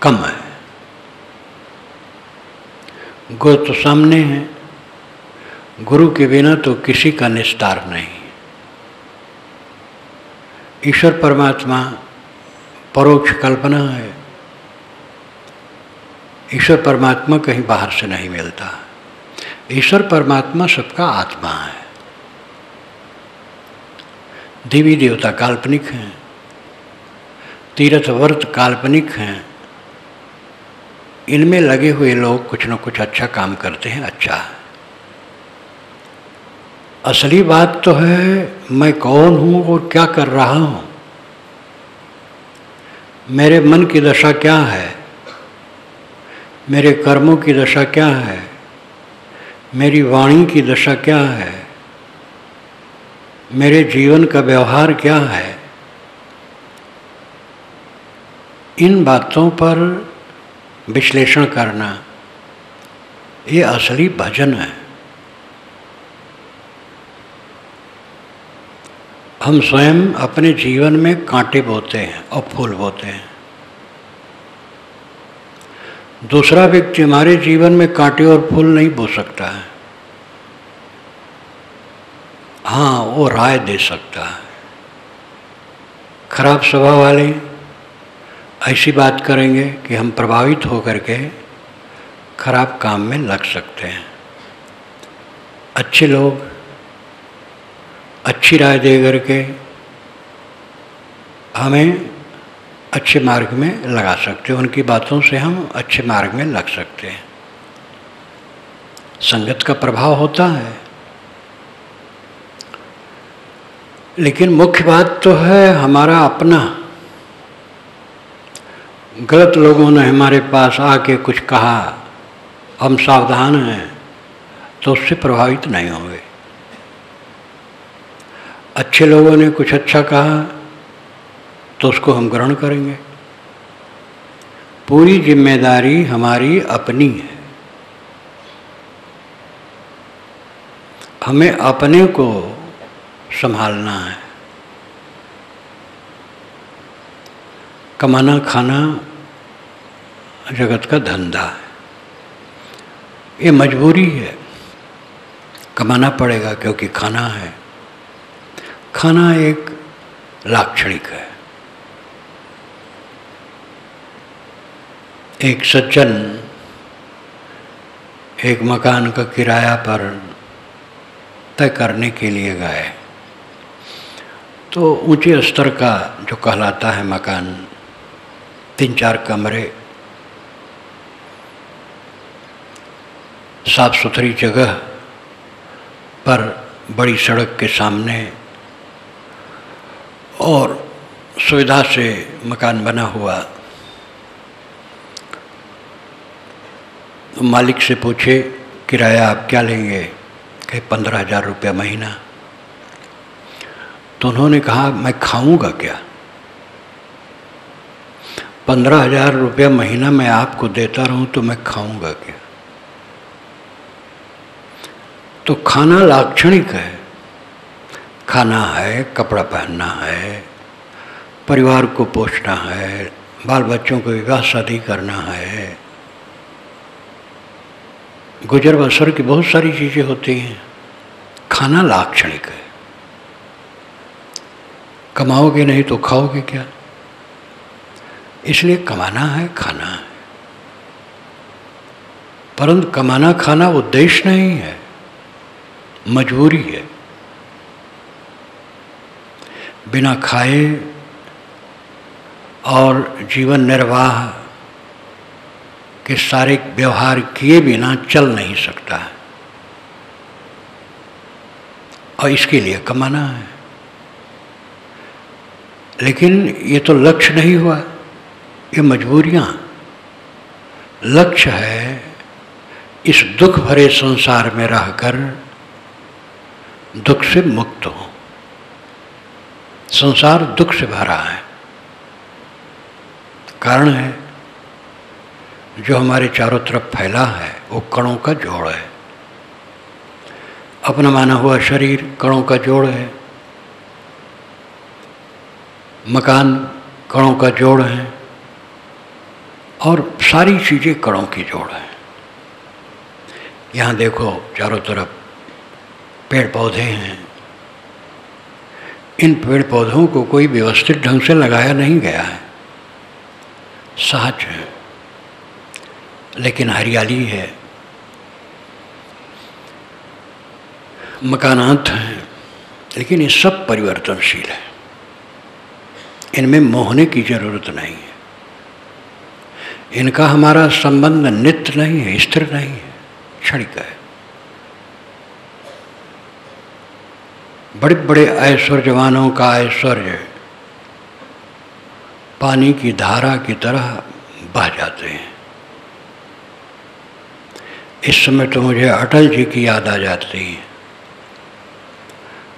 कम है। गुरु तो सामने है, गुरु के बिना तो किसी का निस्तार नहीं। ईश्वर परमात्मा परोक्ष कल्पना है। ईश्वर परमात्मा कहीं बाहर से नहीं मिलता। ईश्वर परमात्मा सबका आत्मा है। देवी देवता काल्पनिक हैं, तीर्थ व्रत काल्पनिक हैं, इनमें लगे हुए लोग कुछ न कुछ अच्छा काम करते हैं। अच्छा, असली बात तो है मैं कौन हूँ और क्या कर रहा हूँ, मेरे मन की दशा क्या है, मेरे कर्मों की दशा क्या है, मेरी वाणी की दशा क्या है, मेरे जीवन का व्यवहार क्या है। इन बातों पर विश्लेषण करना ये असली भजन है। हम स्वयं अपने जीवन में कांटे बोते हैं और फूल बोते हैं। दूसरा व्यक्ति हमारे जीवन में कांटे और फूल नहीं बो सकता है। हाँ, वो राय दे सकता है। खराब स्वभाव वाले ऐसी बात करेंगे कि हम प्रभावित होकर के खराब काम में लग सकते हैं। अच्छे लोग अच्छी राय दे करके हमें अच्छे मार्ग में लगा सकते हैं। उनकी बातों से हम अच्छे मार्ग में लग सकते हैं। संगत का प्रभाव होता है, लेकिन मुख्य बात तो है हमारा अपना। गलत लोगों ने हमारे पास आके कुछ कहा, हम सावधान हैं तो उससे प्रभावित नहीं होंगे। अच्छे लोगों ने कुछ अच्छा कहा तो उसको हम ग्रहण करेंगे। पूरी जिम्मेदारी हमारी अपनी है। हमें अपने को संभालना है। कमाना खाना जगत का धंधा है, ये मजबूरी है। कमाना पड़ेगा क्योंकि खाना है। खाना एक लाक्षणिक है। एक सज्जन एक मकान का किराया पर तय करने के लिए गए तो ऊंचे स्तर का जो कहलाता है मकान, 3-4 कमरे, साफ सुथरी जगह पर, बड़ी सड़क के सामने और सुविधा से मकान बना हुआ। मालिक से पूछे किराया आप क्या लेंगे? कहे 15,000 रुपया महीना। तो उन्होंने कहा मैं खाऊंगा क्या? 15,000 रुपया महीना मैं आपको देता रहूं तो मैं खाऊंगा क्या? तो खाना लाक्षणिक है। खाना है, कपड़ा पहनना है, परिवार को पोषना है, बाल बच्चों को विवाह शादी करना है, गुजर बसर की बहुत सारी चीज़ें होती हैं। खाना लाक्षणिक है। कमाओगे नहीं तो खाओगे क्या? इसलिए कमाना है, खाना है। परंतु कमाना खाना उद्देश्य नहीं है, मजबूरी है। बिना खाए और जीवन निर्वाह के सारे व्यवहार किए बिना चल नहीं सकता है, और इसके लिए कमाना है। लेकिन ये तो लक्ष्य नहीं हुआ, ये मजबूरियां। लक्ष्य है इस दुख भरे संसार में रहकर दुख से मुक्त हो। संसार दुख से भरा है। कारण है जो हमारे चारों तरफ फैला है वो कणों का जोड़ है। अपना माना हुआ शरीर कणों का जोड़ है, मकान कणों का जोड़ है, और सारी चीज़ें कणों की जोड़ है। यहाँ देखो चारों तरफ पेड़ पौधे हैं। इन पेड़ पौधों को कोई व्यवस्थित ढंग से लगाया नहीं गया है, सहज है, लेकिन हरियाली है। मकानात हैं, लेकिन ये सब परिवर्तनशील है। इनमें मोहने की जरूरत नहीं है। इनका हमारा संबंध नित्य नहीं है, स्थिर नहीं है, क्षणिक है। बड़े बड़े ऐश्वर्यवानों का ऐश्वर्य पानी की धारा की तरह बह जाते हैं। इस समय तो मुझे अटल जी की याद आ जाती है।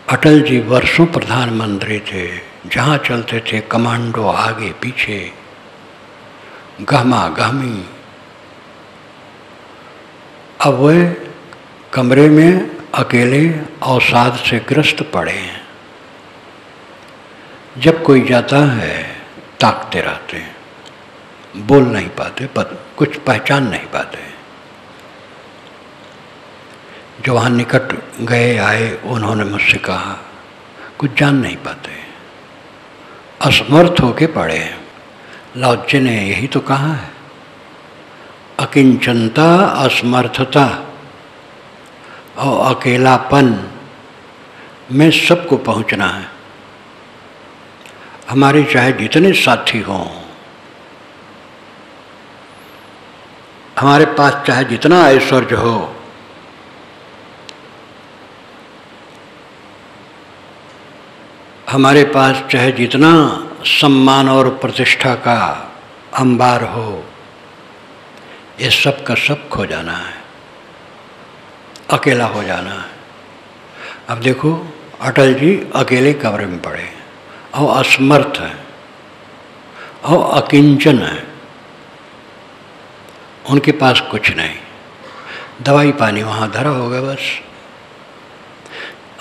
अटल जी वर्षों प्रधानमंत्री थे, जहाँ चलते थे कमांडो आगे पीछे, गहमा गहमी। अब वे कमरे में अकेले अवसाद से ग्रस्त पड़े हैं। जब कोई जाता है ताकते रहते हैं, बोल नहीं पाते, कुछ पहचान नहीं पाते। जो वहाँ निकट गए आए उन्होंने मुझसे कहा कुछ जान नहीं पाते, असमर्थ होके पड़े हैं। लाओ त्से ने यही तो कहा है, अकिंचनता, असमर्थता और अकेलापन में सबको पहुंचना है। हमारे चाहे जितने साथी हों, हमारे पास चाहे जितना ऐश्वर्य हो, हमारे पास चाहे जितना सम्मान और प्रतिष्ठा का अंबार हो, ये सब का सब खो जाना है, अकेला हो जाना है। अब देखो अटल जी अकेले कमरे में पड़े और असमर्थ है और अकिंचन है। उनके पास कुछ नहीं, दवाई पानी वहाँ धरा होगा बस,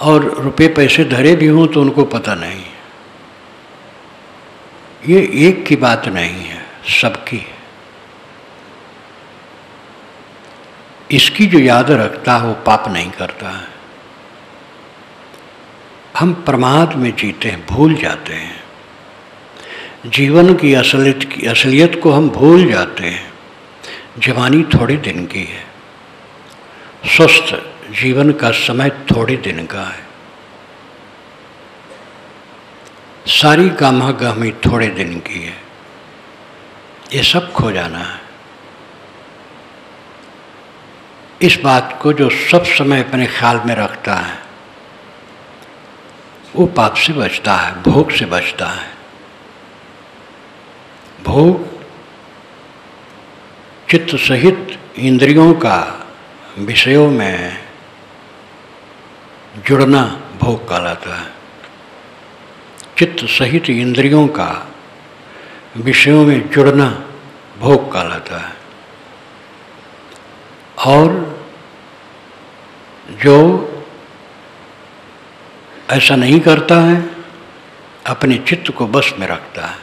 और रुपए पैसे धरे भी हों तो उनको पता नहीं। ये एक की बात नहीं है, सबकी है। इसकी जो याद रखता है वो पाप नहीं करता है। हम प्रमाद में जीते हैं, भूल जाते हैं। जीवन की असलियत को हम भूल जाते हैं। जवानी थोड़े दिन की है, स्वस्थ जीवन का समय थोड़े दिन का है, सारी गामा गामी थोड़े दिन की है। ये सब खो जाना है। इस बात को जो सब समय अपने ख्याल में रखता है वो पाप से बचता है, भोग से बचता है। भोग चित्त सहित इंद्रियों का विषयों में जुड़ना भोग कहलाता है। चित्त सहित इंद्रियों का विषयों में जुड़ना भोग कहलाता है। और जो ऐसा नहीं करता है, अपने चित्त को बस में रखता है,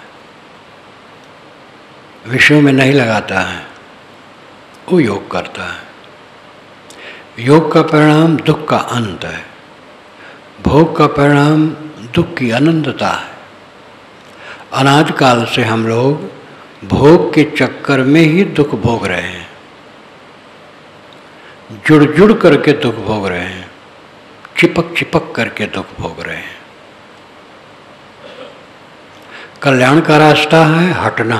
विषयों में नहीं लगाता है, वो योग करता है। योग का परिणाम दुख का अंत है, भोग का परिणाम दुख की अनंतता है। अनादि काल से हम लोग भोग के चक्कर में ही दुख भोग रहे हैं, जुड़ जुड़ करके दुख भोग रहे हैं, चिपक चिपक करके दुख भोग रहे हैं। कल्याण का रास्ता है हटना,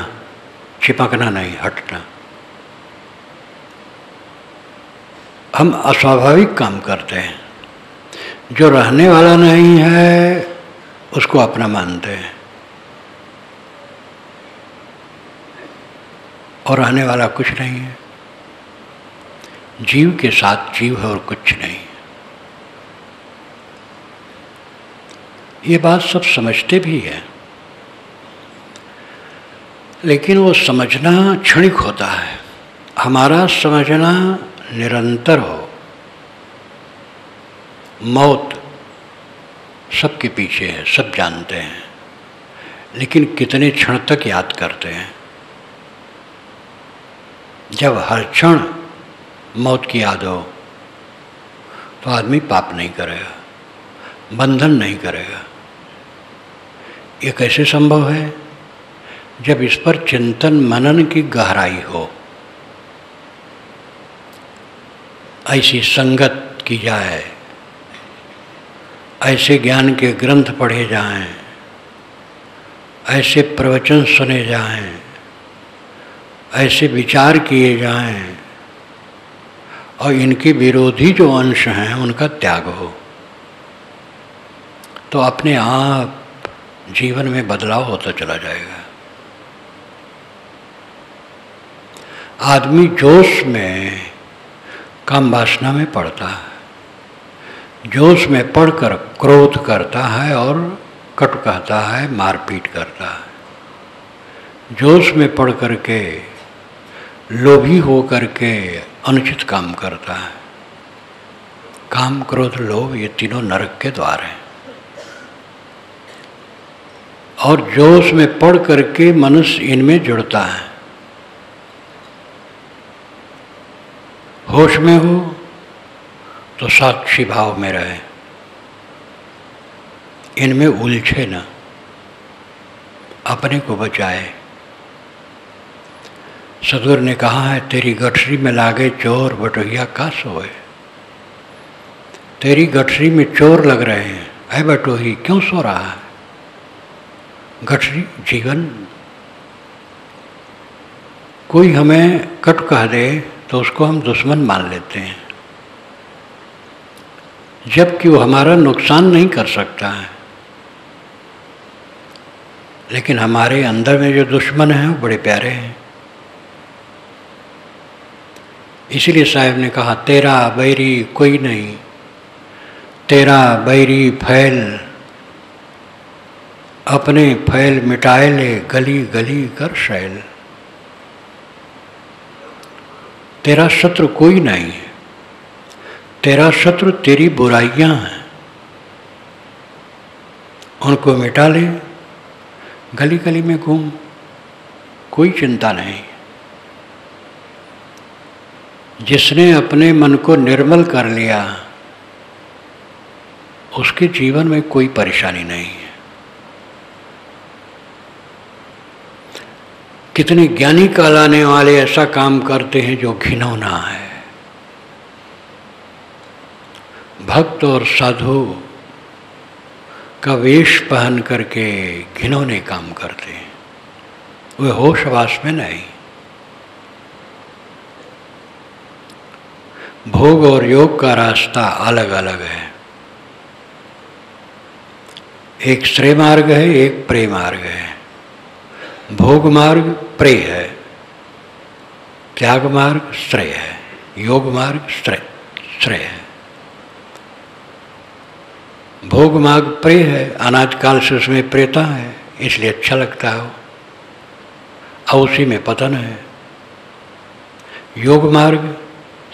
चिपकना नहीं, हटना। हम अस्वाभाविक काम करते हैं, जो रहने वाला नहीं है उसको अपना मानते हैं, और रहने वाला कुछ नहीं है। जीव के साथ जीव है और कुछ नहीं। ये बात सब समझते भी हैं, लेकिन वो समझना क्षणिक होता है। हमारा समझना निरंतर हो। मौत सबके पीछे है, सब जानते हैं, लेकिन कितने क्षण तक याद करते हैं। जब हर क्षण मौत की याद हो तो आदमी पाप नहीं करेगा, बंधन नहीं करेगा। ये कैसे संभव है? जब इस पर चिंतन मनन की गहराई हो, ऐसी संगत की जाए, ऐसे ज्ञान के ग्रंथ पढ़े जाएं, ऐसे प्रवचन सुने जाएं, ऐसे विचार किए जाएं, और इनके विरोधी जो अंश हैं उनका त्याग हो, तो अपने आप जीवन में बदलाव होता चला जाएगा। आदमी जोश में काम वासना में पड़ता है, जोश में पढ़कर क्रोध करता है और कटु कहता है, मारपीट करता है। जोश में पढ़ करके लोभी हो करके अनुचित काम करता है। काम, क्रोध, लोभ ये तीनों नरक के द्वार हैं। और जोश में पढ़ करके मनुष्य इनमें जुड़ता है। होश में हो तो साक्षी भाव में रहे, इनमें उलझे न, अपने को बचाए। सदगुरु ने कहा है, तेरी गठरी में लागे चोर बटोहिया का सोए। तेरी गठरी में चोर लग रहे हैं, ऐ बटोही क्यों सो रहा है? गठरी जीवन। कोई हमें कट कह दे तो उसको हम दुश्मन मान लेते हैं, जबकि वो हमारा नुकसान नहीं कर सकता है। लेकिन हमारे अंदर में जो दुश्मन हैं वो बड़े प्यारे हैं। इसीलिए साहब ने कहा, तेरा बैरी कोई नहीं, तेरा बैरी फैल, अपने फैल मिटाए ले, गली गली कर शैल। तेरा शत्रु कोई नहीं है, तेरा शत्रु तेरी बुराइयां हैं, उनको मिटा ले, गली गली में घूम, कोई चिंता नहीं। जिसने अपने मन को निर्मल कर लिया उसके जीवन में कोई परेशानी नहीं है। कितने ज्ञानी कहलाने वाले ऐसा काम करते हैं जो घिनौना है। भक्त और साधु का वेश पहन करके घिनौने काम करते हैं, वे होशवास में नहीं। भोग और योग का रास्ता अलग अलग है। एक श्रेय मार्ग है, एक प्रेय मार्ग है। भोग मार्ग प्रेय है, त्याग मार्ग श्रेय है, योग मार्ग श्रेय है। भोग मार्ग प्रेय है, अनाज काल से उसमें प्रेता है, इसलिए अच्छा लगता है, और उसी में पतन है। योग मार्ग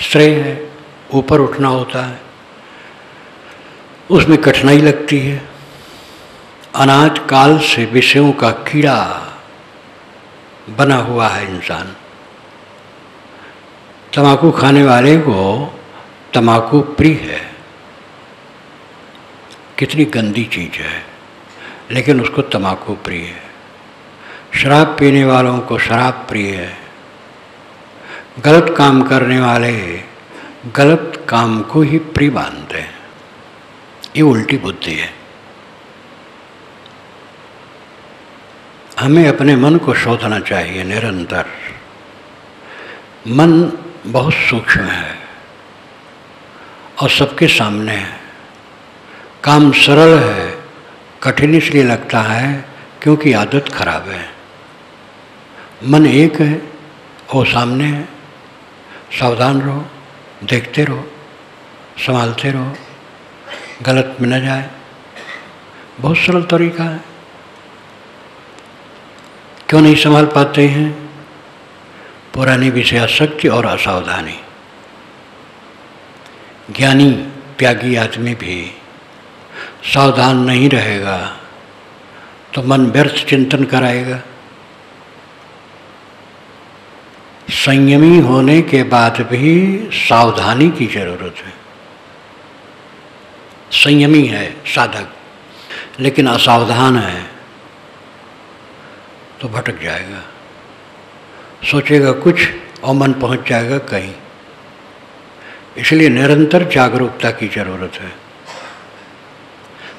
श्रेय है, ऊपर उठना होता है, उसमें कठिनाई लगती है। अनाज काल से विषयों का कीड़ा बना हुआ है इंसान। तंबाकू खाने वाले को तंबाकू प्रिय है, कितनी गंदी चीज है, लेकिन उसको तंबाकू प्रिय है। शराब पीने वालों को शराब प्रिय है। गलत काम करने वाले गलत काम को ही प्रिय मानते हैं। ये उल्टी बुद्धि है। हमें अपने मन को शोधना चाहिए निरंतर। मन बहुत सूक्ष्म है और सबके सामने है। काम सरल है, कठिन इसलिए लगता है क्योंकि आदत खराब है। मन एक है, वो सामने है। सावधान रहो, देखते रहो, संभालते रहो, गलत में न जाए। बहुत सरल तरीका है। क्यों नहीं संभाल पाते हैं? पुरानी विषयासक्ति और असावधानी। ज्ञानी त्यागी आदमी भी सावधान नहीं रहेगा तो मन व्यर्थ चिंतन कराएगा। संयमी होने के बाद भी सावधानी की जरूरत है। संयमी है साधक, लेकिन असावधान है तो भटक जाएगा। सोचेगा कुछ और मन पहुंच जाएगा कहीं। इसलिए निरंतर जागरूकता की जरूरत है।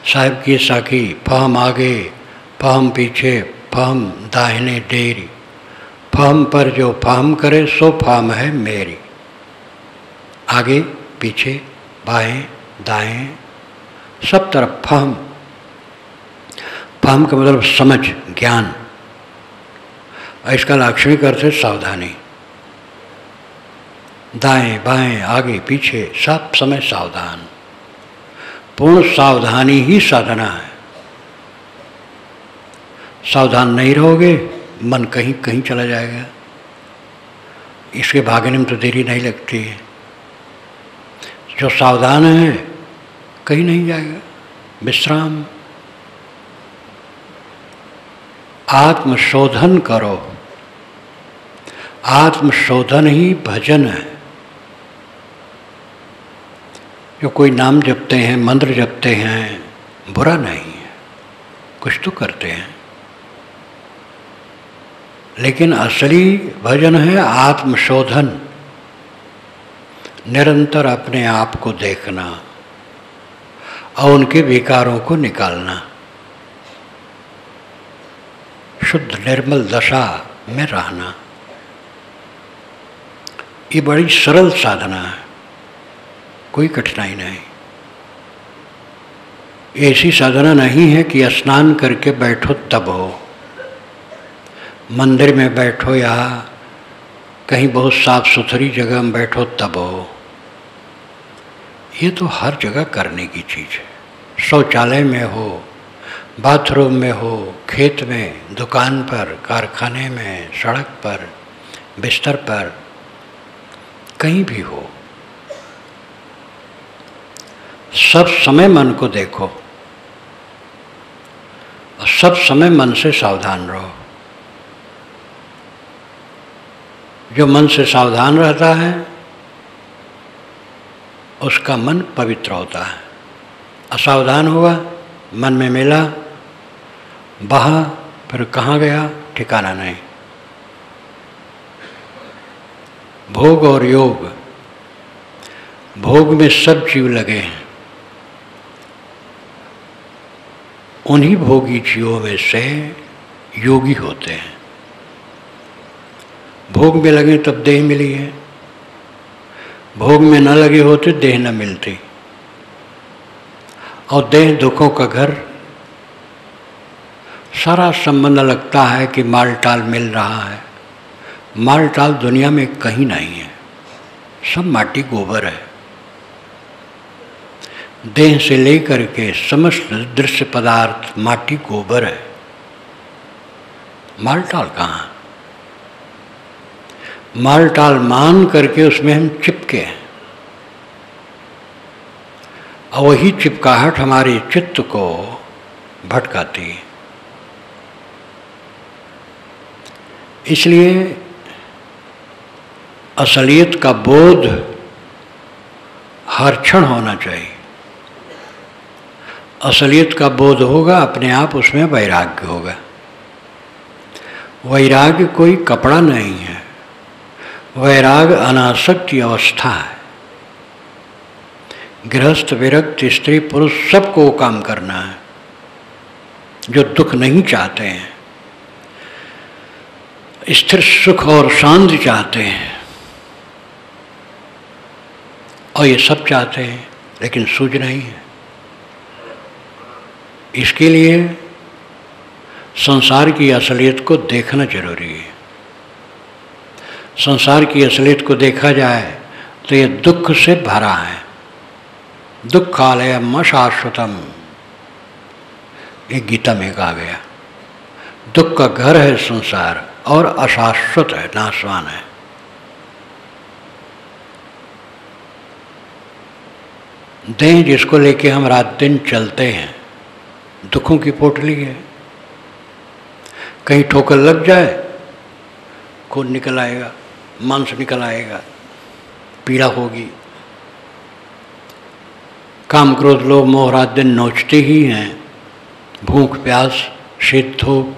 साहिब की साखी, फहम आगे फहम पीछे, फहम दाहिने डेरी, फहम पर जो फहम करे सो फहम है मेरी। आगे पीछे बाएं दाएं सब तरफ फहम। फहम का मतलब समझ, ज्ञान। इसका लाक्षणिक अर्थ है सावधानी। दाएं बाएं आगे पीछे सब समय सावधान। पूर्ण सावधानी ही साधना है। सावधान नहीं रहोगे मन कहीं कहीं चला जाएगा। इसके भागने में तो देरी नहीं लगती है। जो सावधान है कहीं नहीं जाएगा। विश्राम, आत्मशोधन करो। आत्मशोधन ही भजन है। जो कोई नाम जपते हैं, मंत्र जपते हैं, बुरा नहीं है, कुछ तो करते हैं, लेकिन असली भजन है आत्मशोधन। निरंतर अपने आप को देखना और उनके विकारों को निकालना। शुद्ध निर्मल दशा में रहना। ये बड़ी सरल साधना है, कोई कठिनाई नहीं। ऐसी साधना नहीं है कि स्नान करके बैठो तब हो, मंदिर में बैठो या कहीं बहुत साफ सुथरी जगह में बैठो तब हो। ये तो हर जगह करने की चीज़ है। शौचालय में हो, बाथरूम में हो, खेत में, दुकान पर, कारखाने में, सड़क पर, बिस्तर पर, कहीं भी हो, सब समय मन को देखो और सब समय मन से सावधान रहो। जो मन से सावधान रहता है उसका मन पवित्र होता है। असावधान हुआ, मन में मिला, बहा, फिर कहाँ गया ठिकाना नहीं। भोग और योग, भोग में सब जीव लगे हैं। उन्हीं भोगी जीवों में से योगी होते हैं। भोग में लगे तब देह मिली है, भोग में न लगे होते देह न मिलती। और देह दुखों का घर, सारा संबंध लगता है कि माल टाल मिल रहा है। माल टाल दुनिया में कहीं नहीं है, सब माटी गोबर है। देह से लेकर के समस्त दृश्य पदार्थ माटी गोबर है, माल टाल कहाँ? माल टाल मान करके उसमें हम चिपके हैं, और वही चिपकाहट हमारे चित्त को भटकाती है। इसलिए असलियत का बोध हर क्षण होना चाहिए। असलियत का बोध होगा, अपने आप उसमें वैराग्य होगा। वैराग्य कोई कपड़ा नहीं है, वैराग अनासक्ति अवस्था है। गृहस्थ, विरक्त, स्त्री, पुरुष सबको काम करना है जो दुख नहीं चाहते हैं, स्थिर सुख और शांति चाहते हैं, और ये सब चाहते हैं लेकिन सूझ नहीं है। इसके लिए संसार की असलियत को देखना जरूरी है। संसार की असलियत को देखा जाए तो ये दुख से भरा है। दुखालयम अशाश्वतम, ये गीता में कहा गया। दुख का घर है संसार और अशाश्वत है, नाशवान है। देह जिसको लेके हम रात दिन चलते हैं, दुखों की पोटली है। कहीं ठोकर लग जाए, खून निकल आएगा, मांस निकल आएगा, पीड़ा होगी। काम, क्रोध, लोभ, मोह रात दिन नोचते ही हैं। भूख, प्यास, शीत, धूप,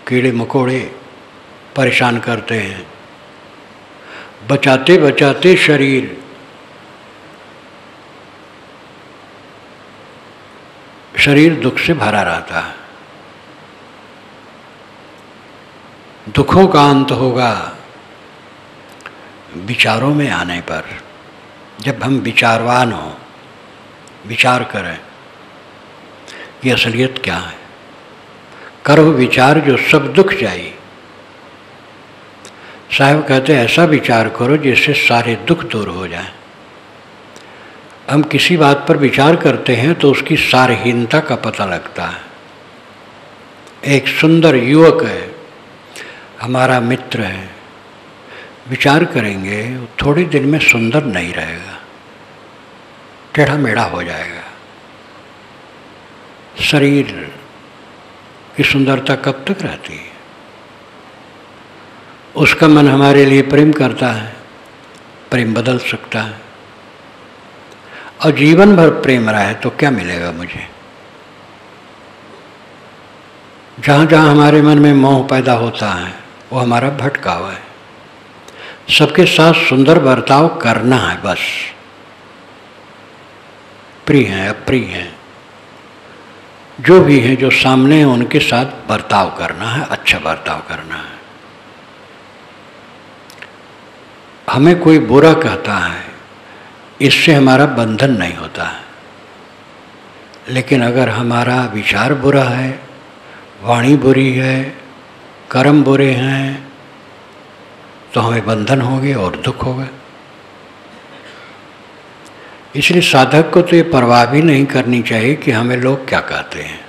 कीड़े मकोड़े परेशान करते हैं। बचाते बचाते शरीर दुख से भरा रहता है। दुखों का अंत होगा विचारों में आने पर। जब हम विचारवान हों, विचार करें कि असलियत क्या है। करो विचार जो सब दुख जाए। साहब कहते हैं ऐसा विचार करो जिससे सारे दुख दूर हो जाएं। हम किसी बात पर विचार करते हैं तो उसकी सारहीनता का पता लगता है। एक सुंदर युवक है, हमारा मित्र है, विचार करेंगे थोड़े दिन में सुंदर नहीं रहेगा, टेढ़ा मेढ़ा हो जाएगा। शरीर की सुंदरता कब तक रहती है? उसका मन हमारे लिए प्रेम करता है, प्रेम बदल सकता है। और जीवन भर प्रेम रहा है तो क्या मिलेगा मुझे? जहाँ जहाँ हमारे मन में मोह पैदा होता है वो हमारा भटकाव है। सबके साथ सुंदर बर्ताव करना है बस। प्रिय हैं, अप्रिय हैं, जो भी हैं, जो सामने हैं, उनके साथ बर्ताव करना है, अच्छा बर्ताव करना है। हमें कोई बुरा कहता है, इससे हमारा बंधन नहीं होता है। लेकिन अगर हमारा विचार बुरा है, वाणी बुरी है, कर्म बुरे हैं, तो हमें बंधन होंगे और दुख होगा। इसलिए साधक को तो ये परवाह भी नहीं करनी चाहिए कि हमें लोग क्या कहते हैं।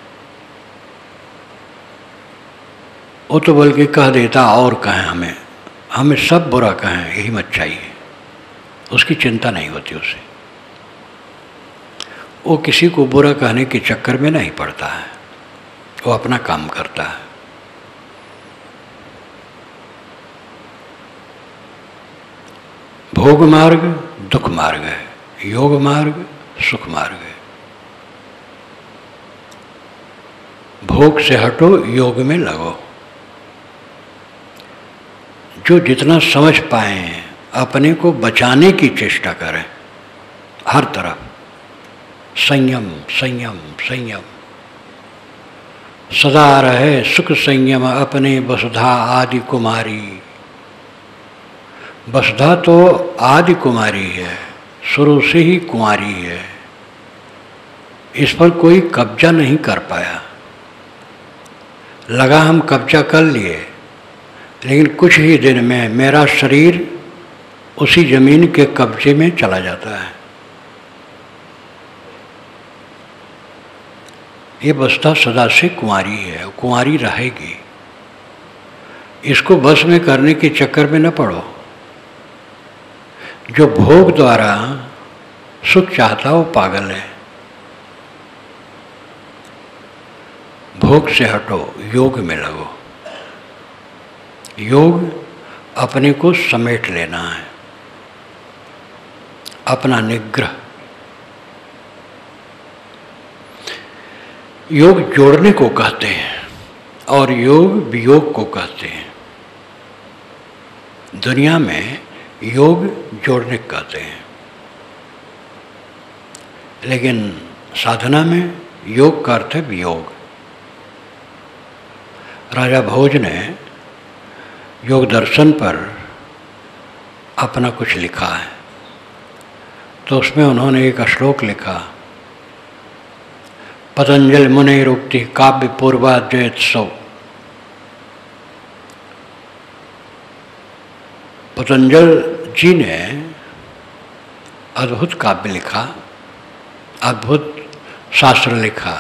वो तो बल्कि कह देता और कहें, हमें सब बुरा कहें, यही मत चाहिए। उसकी चिंता नहीं होती उसे। वो किसी को बुरा कहने के चक्कर में नहीं पड़ता है, वो अपना काम करता है। भोग मार्ग दुख मार्ग है, योग मार्ग सुख मार्ग है। भोग से हटो, योग में लगो। जो जितना समझ पाए अपने को बचाने की चेष्टा करें, हर तरफ संयम संयम संयम। सदा रहे सुख संयम अपने वसुधा आदि कुमारी। वसुधा तो आदि कुमारी है, शुरू से ही कुंवारी है। इस पर कोई कब्जा नहीं कर पाया, लगा हम कब्जा कर लिए, लेकिन कुछ ही दिन में मेरा शरीर उसी जमीन के कब्जे में चला जाता है। ये अवस्था सदा से कुंवारी है, कुंवारी रहेगी। इसको बस में करने के चक्कर में न पड़ो। जो भोग द्वारा सुख चाहता वो पागल है। भोग से हटो, योग में लगो। योग अपने को समेट लेना है, अपना निग्रह। योग जोड़ने को कहते हैं और योग वियोग को कहते हैं। दुनिया में योग जोड़ने को कहते हैं, लेकिन साधना में योग का अर्थ है वियोग। राजा भोज ने योग दर्शन पर अपना कुछ लिखा है, तो उसमें उन्होंने एक श्लोक लिखा, पतंजलि मुनिरुक्ति काव्य पूर्वाद्वैतसौ। पतंजलि जी ने अद्भुत काव्य लिखा, अद्भुत शास्त्र लिखा,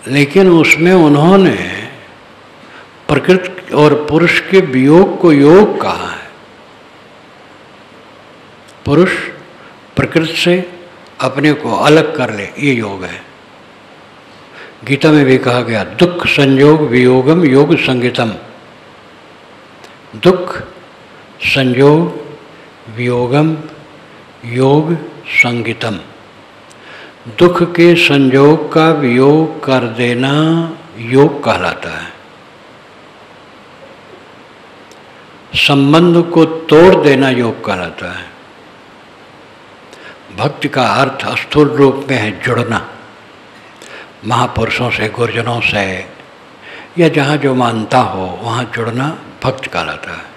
लेकिन उसमें उन्होंने प्रकृति और पुरुष के वियोग को योग कहा है। पुरुष प्रकृति से अपने को अलग कर ले, ये योग है। गीता में भी कहा गया, दुख संयोग वियोगम योग संगीतम। दुख संयोग वियोगम योग संगीतम। दुख के संयोग का वियोग कर देना योग कहलाता है। संबंध को तोड़ देना योग कहलाता है। भक्ति का अर्थ स्थूल रूप में है जुड़ना, महापुरुषों से, गुरुजनों से, या जहाँ जो मानता हो वहाँ जुड़ना भक्ति कहलाता है।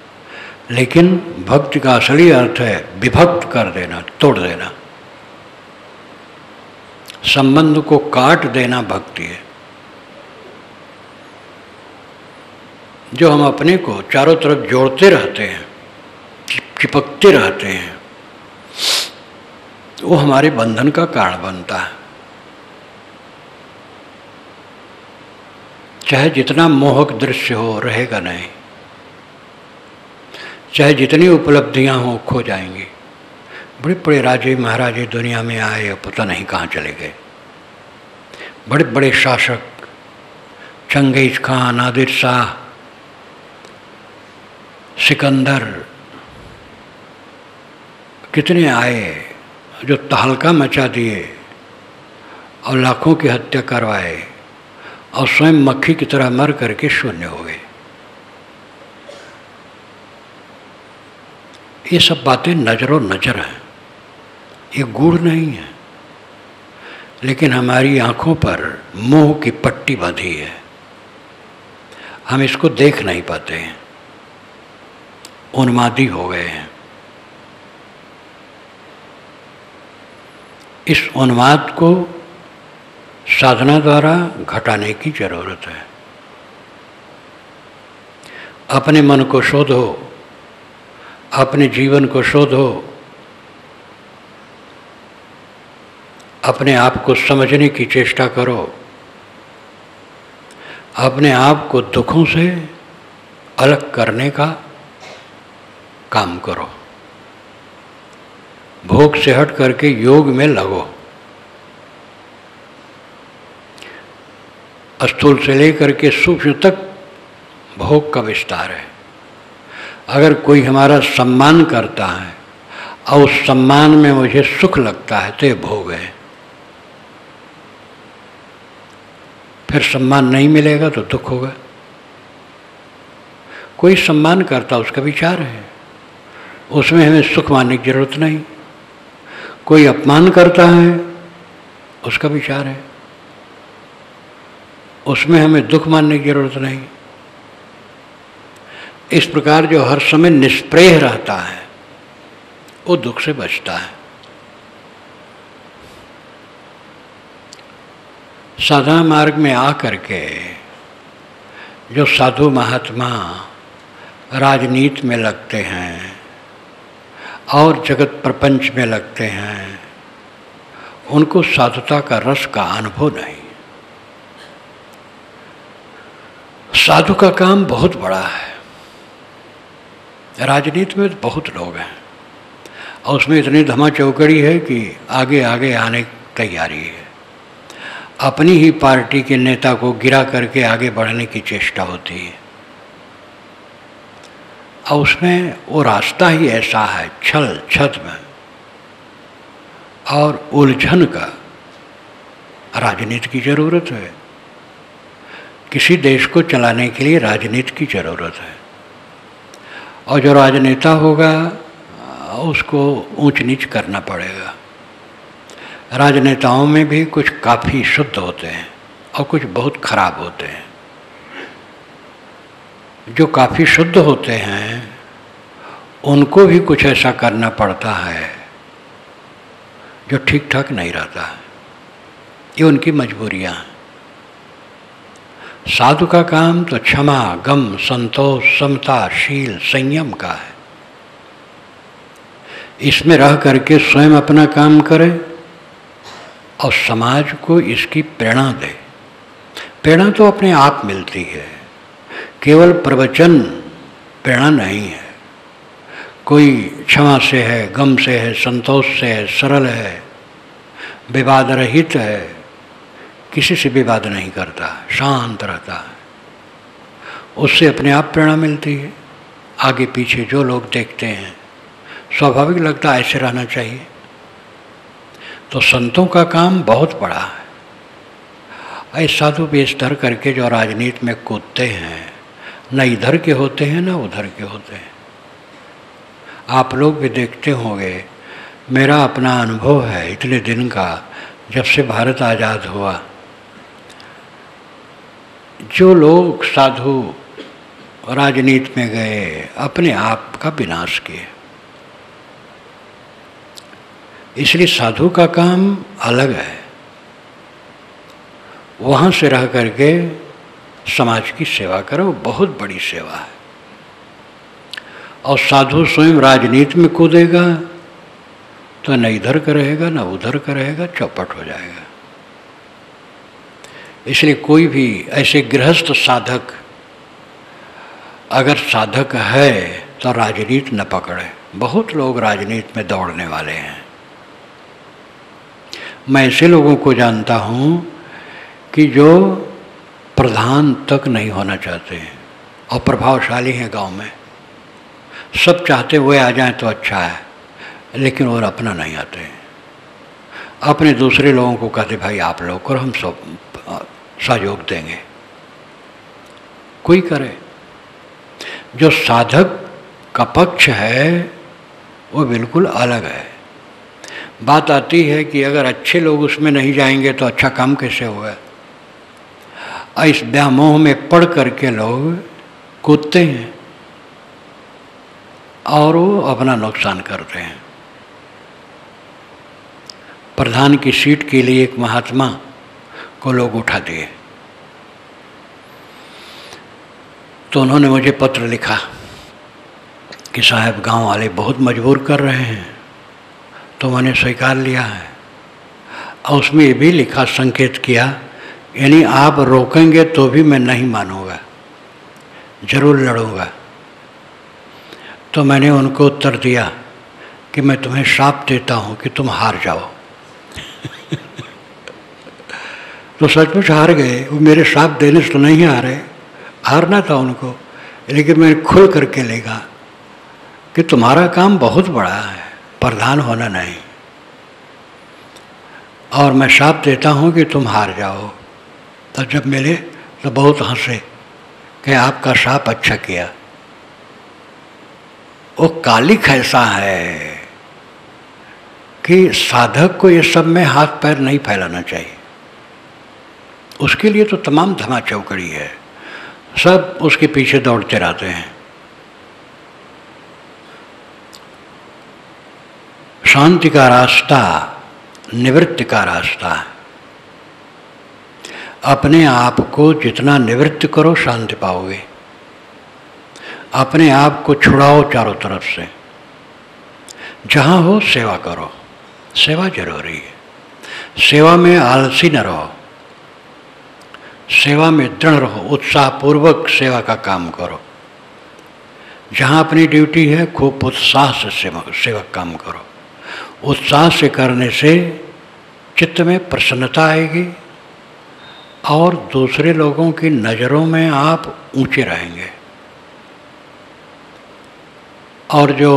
लेकिन भक्ति का असली अर्थ है विभक्त कर देना, तोड़ देना, संबंध को काट देना भक्ति है। जो हम अपने को चारों तरफ जोड़ते रहते हैं, चिपकते रहते हैं, वो हमारे बंधन का कारण बनता है। चाहे जितना मोहक दृश्य हो, रहेगा नहीं। चाहे जितनी उपलब्धियां हो, खो जाएंगी। बड़े बड़े राजे महाराजे दुनिया में आए, पता नहीं कहाँ चले गए। बड़े बड़े शासक, चंगेज खान, नादिर शाह, सिकंदर, कितने आए जो तहलका मचा दिए और लाखों की हत्या करवाए और स्वयं मक्खी की तरह मर करके शून्य हो गए। ये सब बातें नजरों नजर हैं, ये गूढ़ नहीं है, लेकिन हमारी आंखों पर मोह की पट्टी बांधी है। हम इसको देख नहीं पाते हैं, उन्मादी हो गए हैं। इस उन्माद को साधना द्वारा घटाने की जरूरत है। अपने मन को शोधो, अपने जीवन को शोधो, अपने आप को समझने की चेष्टा करो, अपने आप को दुखों से अलग करने का काम करो। भोग से हट करके योग में लगो। स्थूल से लेकर के सूक्ष्म तक भोग का विस्तार है। अगर कोई हमारा सम्मान करता है और उस सम्मान में मुझे सुख लगता है तो ये भोग है। फिर सम्मान नहीं मिलेगा तो दुख होगा। कोई सम्मान करता उसका विचार है, उसमें हमें सुख मानने की जरूरत नहीं। कोई अपमान करता है उसका विचार है, उसमें हमें दुख मानने की जरूरत नहीं। इस प्रकार जो हर समय निष्प्रेह रहता है वो दुख से बचता है। साधना मार्ग में आकर के जो साधु महात्मा राजनीति में लगते हैं और जगत प्रपंच में लगते हैं, उनको साधुता का रस का अनुभव नहीं। साधु का काम बहुत बड़ा है। राजनीति में बहुत लोग हैं और उसमें इतनी धमा चौकड़ी है कि आगे आगे आने की तैयारी है। अपनी ही पार्टी के नेता को गिरा करके आगे बढ़ने की चेष्टा होती है और उसमें वो रास्ता ही ऐसा है, छल छद्म और उलझन का। राजनीति की ज़रूरत है। किसी देश को चलाने के लिए राजनीति की ज़रूरत है और जो राजनेता होगा उसको ऊंच नीच करना पड़ेगा। राजनेताओं में भी कुछ काफ़ी शुद्ध होते हैं और कुछ बहुत खराब होते हैं। जो काफ़ी शुद्ध होते हैं उनको भी कुछ ऐसा करना पड़ता है जो ठीक ठाक नहीं रहता है। ये उनकी मजबूरियाँ हैं। साधु का काम तो क्षमा, गम, संतोष, समता, शील, संयम का है। इसमें रह करके स्वयं अपना काम करे और समाज को इसकी प्रेरणा दे। प्रेरणा तो अपने आप मिलती है, केवल प्रवचन प्रेरणा नहीं है। कोई क्षमा से है, गम से है, संतोष से है, सरल है, विवाद रहित है, किसी से विवाद नहीं करता, शांत रहता है, उससे अपने आप प्रेरणा मिलती है। आगे पीछे जो लोग देखते हैं स्वाभाविक लगता है ऐसे रहना चाहिए। तो संतों का काम बहुत बड़ा है। ऐसे साधु वेश धर करके जो राजनीति में कूदते हैं, न इधर के होते हैं न उधर के होते हैं। आप लोग भी देखते होंगे, मेरा अपना अनुभव है इतने दिन का, जब से भारत आज़ाद हुआ, जो लोग साधु राजनीति में गए अपने आप का विनाश किए। इसलिए साधु का काम अलग है। वहाँ से रह करके समाज की सेवा करो, बहुत बड़ी सेवा है। और साधु स्वयं राजनीति में कूदेगा तो न इधर का रहेगा न उधर का रहेगा, चौपट हो जाएगा। इसलिए कोई भी ऐसे गृहस्थ साधक अगर साधक है तो राजनीति न पकड़े। बहुत लोग राजनीति में दौड़ने वाले हैं। मैं ऐसे लोगों को जानता हूँ कि जो प्रधान तक नहीं होना चाहते हैं और प्रभावशाली हैं गांव में। सब चाहते वो आ जाएं तो अच्छा है, लेकिन वो अपना नहीं आते हैं। अपने दूसरे लोगों को कहते भाई आप लोग करो, हम सब सहयोग देंगे। कोई करे। जो साधक का पक्ष है वो बिल्कुल अलग है। बात आती है कि अगर अच्छे लोग उसमें नहीं जाएंगे तो अच्छा काम कैसे होगा। इस व्यामोह में पड़ करके लोग कूदते हैं और वो अपना नुकसान करते हैं। प्रधान की सीट के लिए एक महात्मा को लोग उठा दिए, तो उन्होंने मुझे पत्र लिखा कि साहब गांव वाले बहुत मजबूर कर रहे हैं, तो मैंने स्वीकार लिया है। और उसमें ये भी लिखा, संकेत किया, यानी आप रोकेंगे तो भी मैं नहीं मानूंगा, जरूर लड़ूंगा। तो मैंने उनको उत्तर दिया कि मैं तुम्हें श्राप देता हूँ कि तुम हार जाओ। तो सचमुच हार गए। वो मेरे श्राप देने से तो नहीं हारे, हारना था उनको, लेकिन मैंने खुल करके लेगा कि तुम्हारा काम बहुत बड़ा है, प्रधान होना नहीं, और मैं श्राप देता हूँ कि तुम हार जाओ। तो जब मिले तो बहुत हंसे कि आपका श्राप अच्छा किया। वो कालिक ऐसा है कि साधक को ये सब में हाथ पैर नहीं फैलाना चाहिए। उसके लिए तो तमाम धमा चौकड़ी है, सब उसके पीछे दौड़ते रहते हैं। शांति का रास्ता निवृत्ति का रास्ता है। अपने आप को जितना निवृत्त करो शांति पाओगे। अपने आप को छुड़ाओ चारों तरफ से। जहाँ हो सेवा करो, सेवा जरूरी है। सेवा में आलसी न रहो, सेवा में दृढ़ रहो, उत्साहपूर्वक सेवा का काम करो। जहाँ अपनी ड्यूटी है खूब उत्साह से सेवा काम करो। उत्साह से करने से चित्त में प्रसन्नता आएगी और दूसरे लोगों की नज़रों में आप ऊंचे रहेंगे। और जो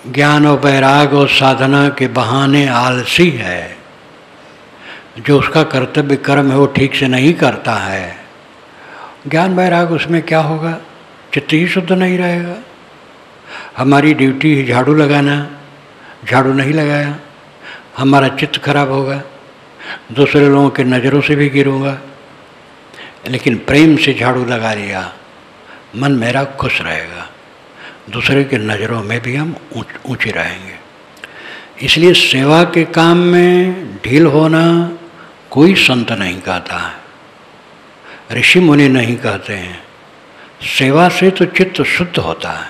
ज्ञान और वैराग्य और साधना के बहाने आलसी है, जो उसका कर्तव्य कर्म है वो ठीक से नहीं करता है, ज्ञान वैराग्य उसमें क्या होगा? चित्त ही शुद्ध नहीं रहेगा। हमारी ड्यूटी है झाड़ू लगाना, झाड़ू नहीं लगाया, हमारा चित्त खराब होगा, दूसरे लोगों के नज़रों से भी गिरूंगा। लेकिन प्रेम से झाड़ू लगा लिया, मन मेरा खुश रहेगा, दूसरे के नज़रों में भी हम ऊंचे रहेंगे। इसलिए सेवा के काम में ढील होना कोई संत नहीं कहता है, ऋषि मुनि नहीं कहते हैं। सेवा से तो चित्त शुद्ध होता है,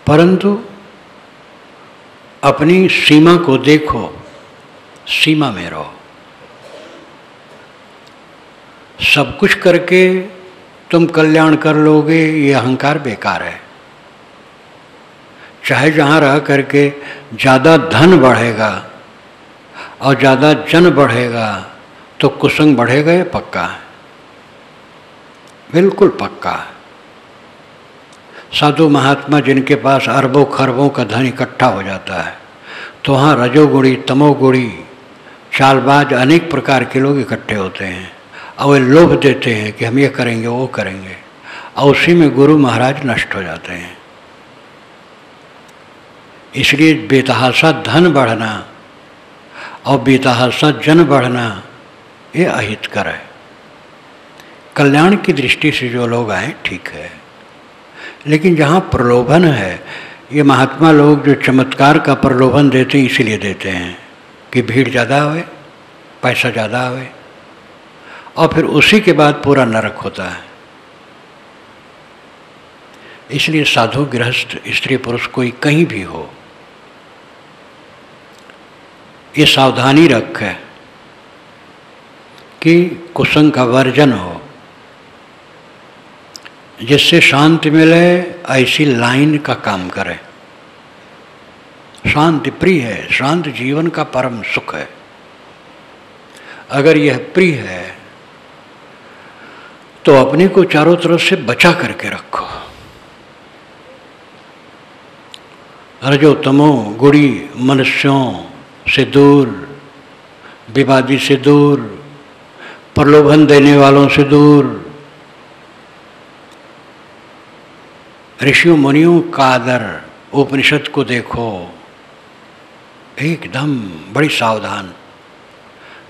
परंतु अपनी सीमा को देखो, सीमा में रहो। सब कुछ करके तुम कल्याण कर लोगे, ये अहंकार बेकार है। चाहे जहाँ रह करके ज़्यादा धन बढ़ेगा और ज़्यादा जन बढ़ेगा तो कुसंग बढ़ेगा, ये पक्का है, बिल्कुल पक्का है। साधु महात्मा जिनके पास अरबों खरबों का धन इकट्ठा हो जाता है, तो वहाँ रजोगुणी तमोगुणी चालबाज अनेक प्रकार के लोग इकट्ठे होते हैं और वे लोभ देते हैं कि हम ये करेंगे वो करेंगे, और उसी में गुरु महाराज नष्ट हो जाते हैं। इसलिए बेतहाशा धन बढ़ना और बेतहाशा जन बढ़ना ये अहितकर है। कल्याण की दृष्टि से जो लोग आए ठीक है, लेकिन जहाँ प्रलोभन है, ये महात्मा लोग जो चमत्कार का प्रलोभन देते हैं इसीलिए देते हैं कि भीड़ ज़्यादा आवे, पैसा ज़्यादा आवे, और फिर उसी के बाद पूरा नरक होता है। इसलिए साधु गृहस्थ स्त्री पुरुष कोई कहीं भी हो, ये सावधानी रखे कि कुसंग का वर्जन हो, जिससे शांति मिले ऐसी लाइन का काम करे। शांति प्रिय है, शांत जीवन का परम सुख है। अगर यह प्रिय है तो अपने को चारों तरफ से बचा करके रखो। रजो तमो गुणी मनुष्यों से दूर, विवादी से दूर, प्रलोभन देने वालों से दूर, ऋषियों मुनियों का आदर, उपनिषद को देखो, एकदम बड़ी सावधान।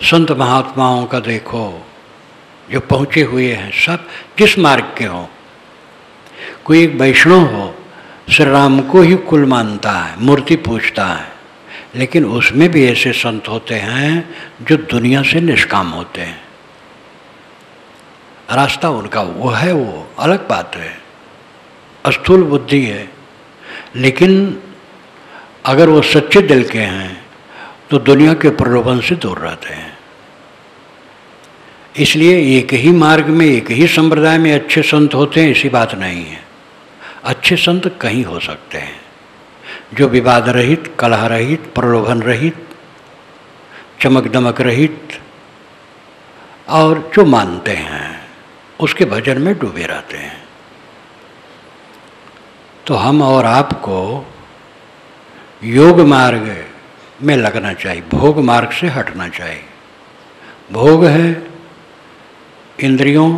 संत महात्माओं का देखो जो पहुँचे हुए हैं, सब जिस मार्ग के हों। कोई एक वैष्णव हो, श्री राम को ही कुल मानता है, मूर्ति पूजता है, लेकिन उसमें भी ऐसे संत होते हैं जो दुनिया से निष्काम होते हैं। रास्ता उनका वो है, वो अलग बात है, स्थूल बुद्धि है, लेकिन अगर वो सच्चे दिल के हैं तो दुनिया के प्रलोभन से दूर रहते हैं। इसलिए एक ही मार्ग में, एक ही संप्रदाय में अच्छे संत होते हैं ऐसी बात नहीं है। अच्छे संत कहीं हो सकते हैं, जो विवाद रहित, कलह रहित, प्रलोभन रहित, चमक दमक रहित, और जो मानते हैं उसके भजन में डूबे रहते हैं। तो हम और आपको योग मार्ग में लगना चाहिए, भोग मार्ग से हटना चाहिए। भोग है इंद्रियों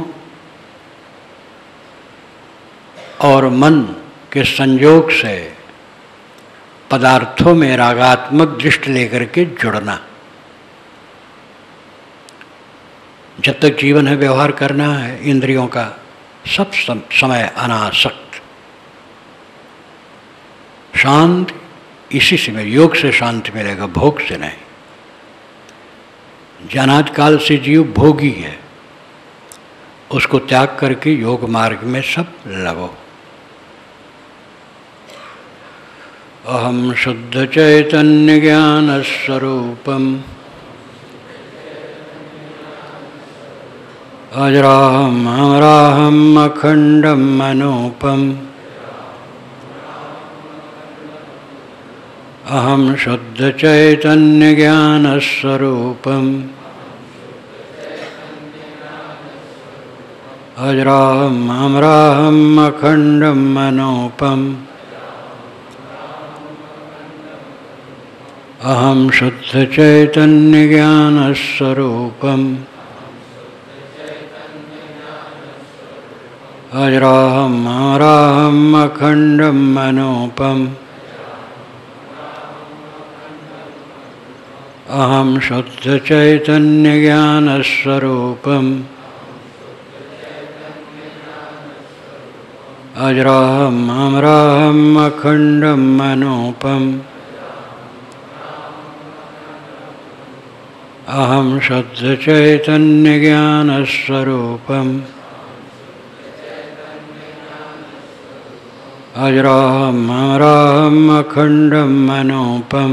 और मन के संयोग से पदार्थों में रागात्मक दृष्टि लेकर के जुड़ना। जब तक जीवन है व्यवहार करना है इंद्रियों का, सब समय अनासक्त। शांति इसी से में योग से शांति मिलेगा, भोग से नहीं। जनाद काल से जीव भोगी है, उसको त्याग करके योग मार्ग में सब लगो। अहम शुद्ध चैतन्य ज्ञान स्वरूपम अजराहम अमराहम अखंडम अनूपम अहम शुद्ध चैतन्य ज्ञान स्वरूपम अजराहम अमराहम अखंडम अनूपम अहम शुद्ध चैतन्य ज्ञान स्वरूपम अजराहम अमराहम अखंडम अनूपम अहम शुद्ध चैतन्य ज्ञान स्वरूपम अजराहम अमराहम अखंडम अनूपम अहम शुद्ध चैतन्य ज्ञान स्वरूपम अजराहम अमराहम अखंडम अनूपम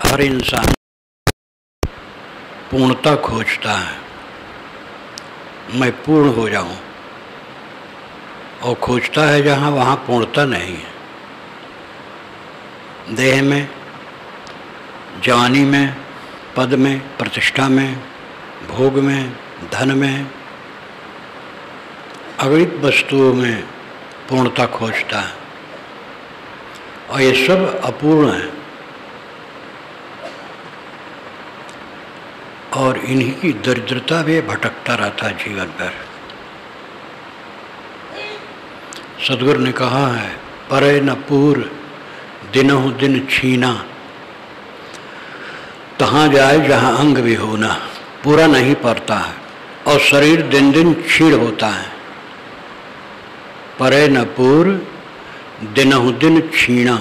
हर इंसान पूर्णता खोजता है, मैं पूर्ण हो जाऊं, और खोजता है जहाँ वहाँ पूर्णता नहीं है। देह में, जवानी में, पद में, प्रतिष्ठा में, भोग में, धन में, अगणित वस्तुओं में पूर्णता खोजता है और ये सब अपूर्ण है और इन्हीं की दरिद्रता में भटकता रहता है जीवन भर। सद्गुरु ने कहा है, परे न पूर दिनों दिन छीना, तहाँ जाए जहाँ अंग भी होना। पूरा नहीं पड़ता है और शरीर दिन दिन क्षीण होता है। परे न पूर दिनों दिन छीना,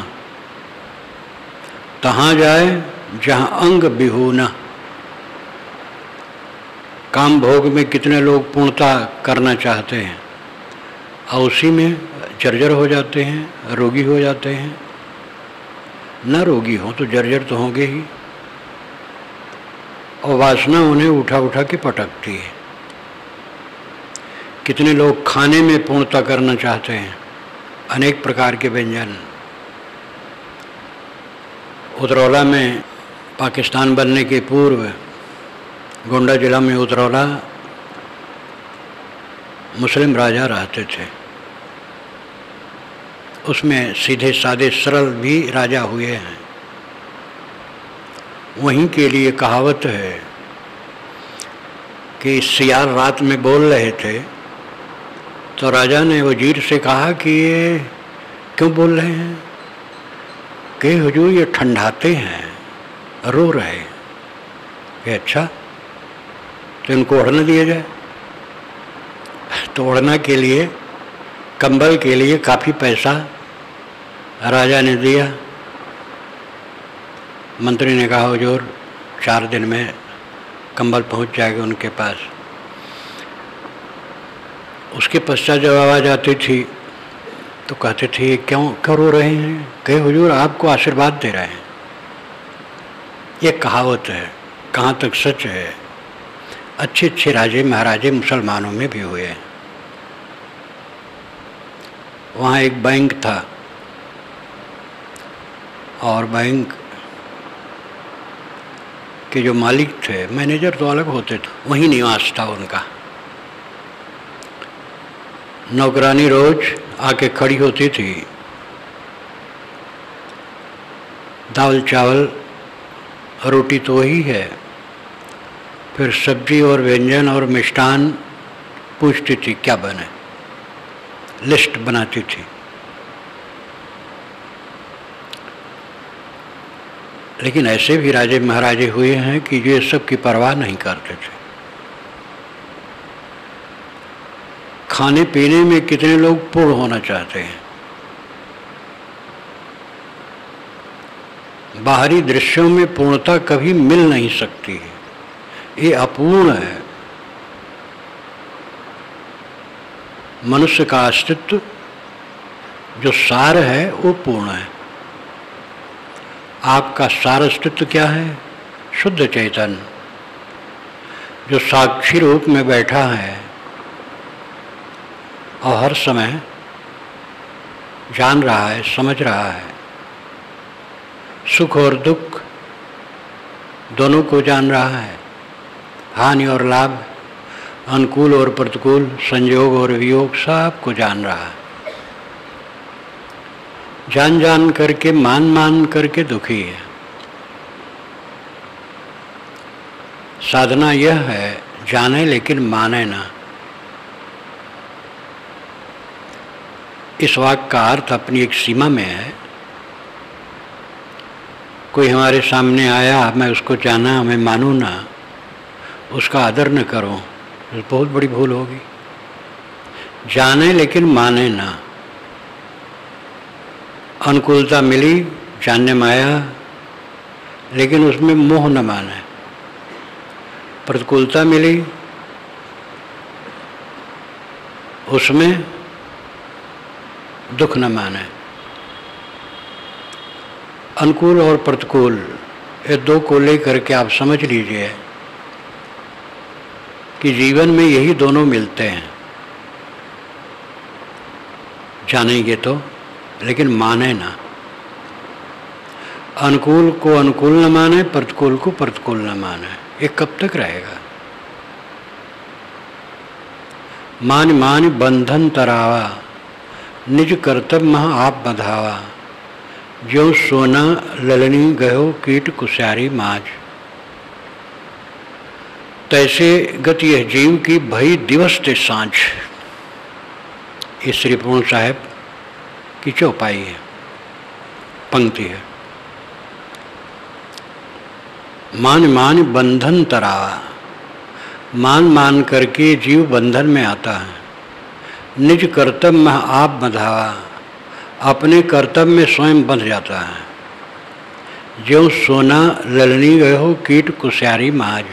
तहाँ जाए जहाँ अंग भी होना। काम भोग में कितने लोग पूर्णता करना चाहते हैं और उसी में जर्जर हो जाते हैं, रोगी हो जाते हैं। न रोगी हो तो जर्जर तो होंगे ही और वासना उन्हें उठा उठा के पटकती है। कितने लोग खाने में पूर्णता करना चाहते हैं, अनेक प्रकार के व्यंजन। उतरौला में पाकिस्तान बनने के पूर्व गोंडा जिला में उतरौला मुस्लिम राजा रहते थे। उसमें सीधे साधे सरल भी राजा हुए हैं। वहीं के लिए कहावत है कि सियार रात में बोल रहे थे तो राजा ने वजीर से कहा कि ये क्यों बोल रहे हैं? कि हुजूर ये ठंडाते हैं, रो रहे। कि अच्छा, तो इनको ओढ़ना दिया जाए। तो ओढ़ना के लिए, कंबल के लिए काफ़ी पैसा राजा ने दिया। मंत्री ने कहा हुजूर 4 दिन में कंबल पहुंच जाएगा उनके पास। उसके पश्चात जब आवाज़ आती थी तो कहते थे क्यों रो रहे हैं? कहे हुजूर आपको आशीर्वाद दे रहे हैं। ये कहावत है, कहाँ तक सच है। अच्छे अच्छे राजे महाराजे मुसलमानों में भी हुए हैं। वहाँ एक बैंक था और बैंक के जो मालिक थे, मैनेजर तो अलग होते थे, वहीं निवास था उनका। नौकरानी रोज आके खड़ी होती थी, दाल चावल रोटी तो वही है, फिर सब्जी और व्यंजन और मिष्ठान पूछती थी क्या बने, लिस्ट बनाती थी। लेकिन ऐसे भी राजे महाराजे हुए हैं कि ये सब की परवाह नहीं करते थे। खाने पीने में कितने लोग पूर्ण होना चाहते हैं। बाहरी दृश्यों में पूर्णता कभी मिल नहीं सकती है, ये अपूर्ण है। मनुष्य का अस्तित्व जो सार है वो पूर्ण है। आपका सार अस्तित्व क्या है? शुद्ध चैतन्य जो साक्षी रूप में बैठा है और हर समय जान रहा है, समझ रहा है, सुख और दुख दोनों को जान रहा है, हानि और लाभ, अनुकूल और प्रतिकूल, संयोग और वियोग सब को जान रहा है। जान जान करके, मान मान करके दुखी है। साधना यह है जाने लेकिन माने ना। इस वाक्य का अर्थ अपनी एक सीमा में है। कोई हमारे सामने आया, मैं उसको जाना, मैं मानूँ ना, उसका आदर न करूँ, तो बहुत बड़ी भूल होगी। जाने लेकिन माने ना। अनुकूलता मिली, जानने में आया, लेकिन उसमें मोह न माने। प्रतिकूलता मिली, उसमें दुख न माने। अनुकूल और प्रतिकूल ये दो को लेकर के आप समझ लीजिए कि जीवन में यही दोनों मिलते हैं। जानेंगे तो, लेकिन माने ना। अनुकूल को अनुकूल न माने, प्रतिकूल को प्रतिकूल न माने। ये कब तक रहेगा? मान मान बंधन तरावा, निज कर्तव्य मह आप बधावा, ज्यों सोना ललनी गयो कीट कुश्यारी माज। तैसे गति यह जीव की भई दिवस ते सांझ। ये श्री पूर्ण साहब की चौपाई है, पंक्ति है। मान मान बंधन तरावा, मान मान करके जीव बंधन में आता है। निज कर्तव्य में आप बंधावा, अपने कर्तव्य में स्वयं बंध जाता है। ज्यों सोना ललनी गए हो कीट कुश्यारी माज,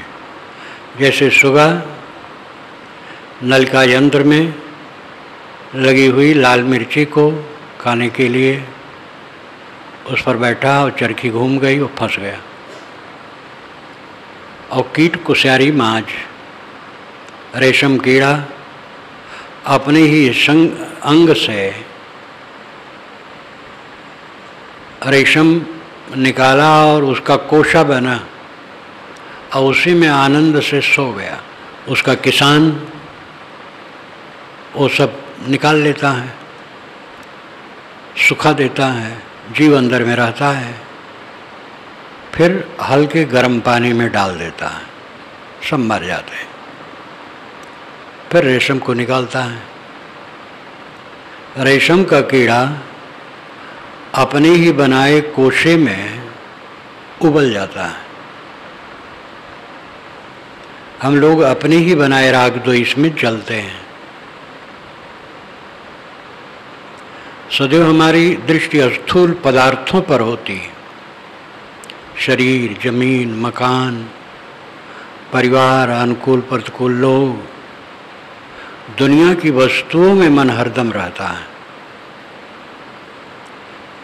जैसे सुगा नल का यंत्र में लगी हुई लाल मिर्ची को खाने के लिए उस पर बैठा और चरखी घूम गई और फंस गया। और कीट कुश्यारी माज, रेशम कीड़ा अपने ही अंग से रेशम निकाला और उसका कोशा बना और उसी में आनंद से सो गया। उसका किसान वो सब निकाल लेता है, सुखा देता है, जीव अंदर में रहता है, फिर हल्के गर्म पानी में डाल देता है, सब मर जाते हैं। फिर रेशम को निकालता है। रेशम का कीड़ा अपने ही बनाए कोशे में उबल जाता है। हम लोग अपने ही बनाए राग द्वेष में जलते हैं। सदैव हमारी दृष्टि स्थूल पदार्थों पर होती है। शरीर, जमीन, मकान, परिवार, अनुकूल प्रतिकूल लोग, दुनिया की वस्तुओं में मन हरदम रहता है।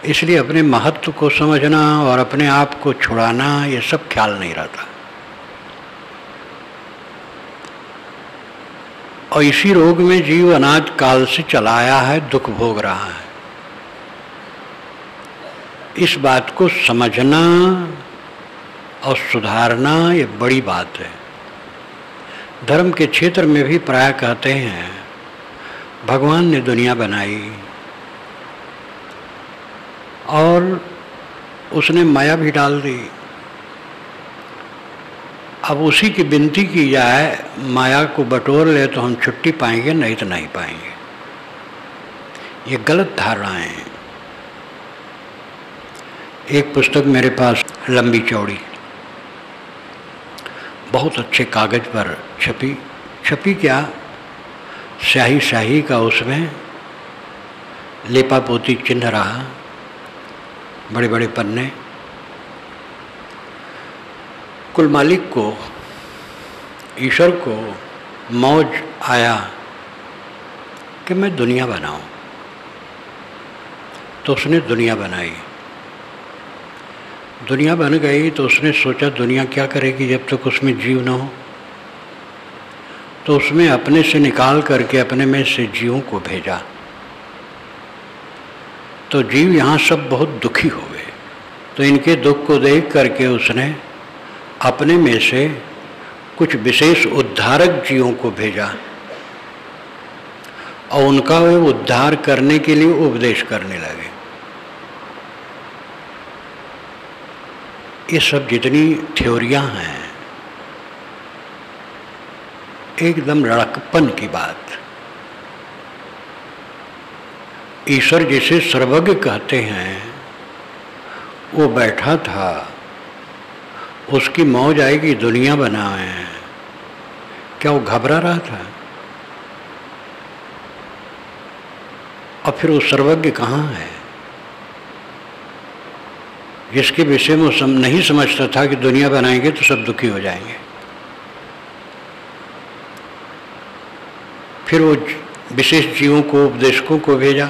इसलिए अपने महत्व को समझना और अपने आप को छुड़ाना ये सब ख्याल नहीं रहता। और इसी रोग में जीव अनाद काल से चला आया है, दुख भोग रहा है। इस बात को समझना और सुधारना ये बड़ी बात है। धर्म के क्षेत्र में भी प्राय कहते हैं भगवान ने दुनिया बनाई और उसने माया भी डाल दी। अब उसी की विनती की जाए माया को बटोर ले तो हम छुट्टी पाएंगे, नहीं तो नहीं पाएंगे। ये गलत धारणाएं हैं। एक पुस्तक मेरे पास लंबी चौड़ी बहुत अच्छे कागज पर छपी क्या, स्याही का उसमें लेपा पोती चिन्ह रहा, बड़े बड़े पन्ने। कुल मालिक को, ईश्वर को मौज आया कि मैं दुनिया बनाऊं, तो उसने दुनिया बनाई। दुनिया बन गई तो उसने सोचा दुनिया क्या करेगी जब तक उसमें जीव न हो, तो उसमें अपने से निकाल करके अपने में से जीवों को भेजा। तो जीव यहाँ सब बहुत दुखी हो गए। तो इनके दुख को देख करके उसने अपने में से कुछ विशेष उद्धारक जीवों को भेजा और उनका वे उद्धार करने के लिए उपदेश करने लगे। ये सब जितनी थ्योरियां हैं एकदम लड़कपन की बात। ईश्वर जिसे सर्वज्ञ कहते हैं वो बैठा था, उसकी मौज आएगी दुनिया बनाए, क्या वो घबरा रहा था? और फिर वो सर्वज्ञ कहाँ है जिसके विषय में वो नहीं समझता था कि दुनिया बनाएंगे तो सब दुखी हो जाएंगे। फिर वो विशेष जीवों को, उपदेशकों को भेजा।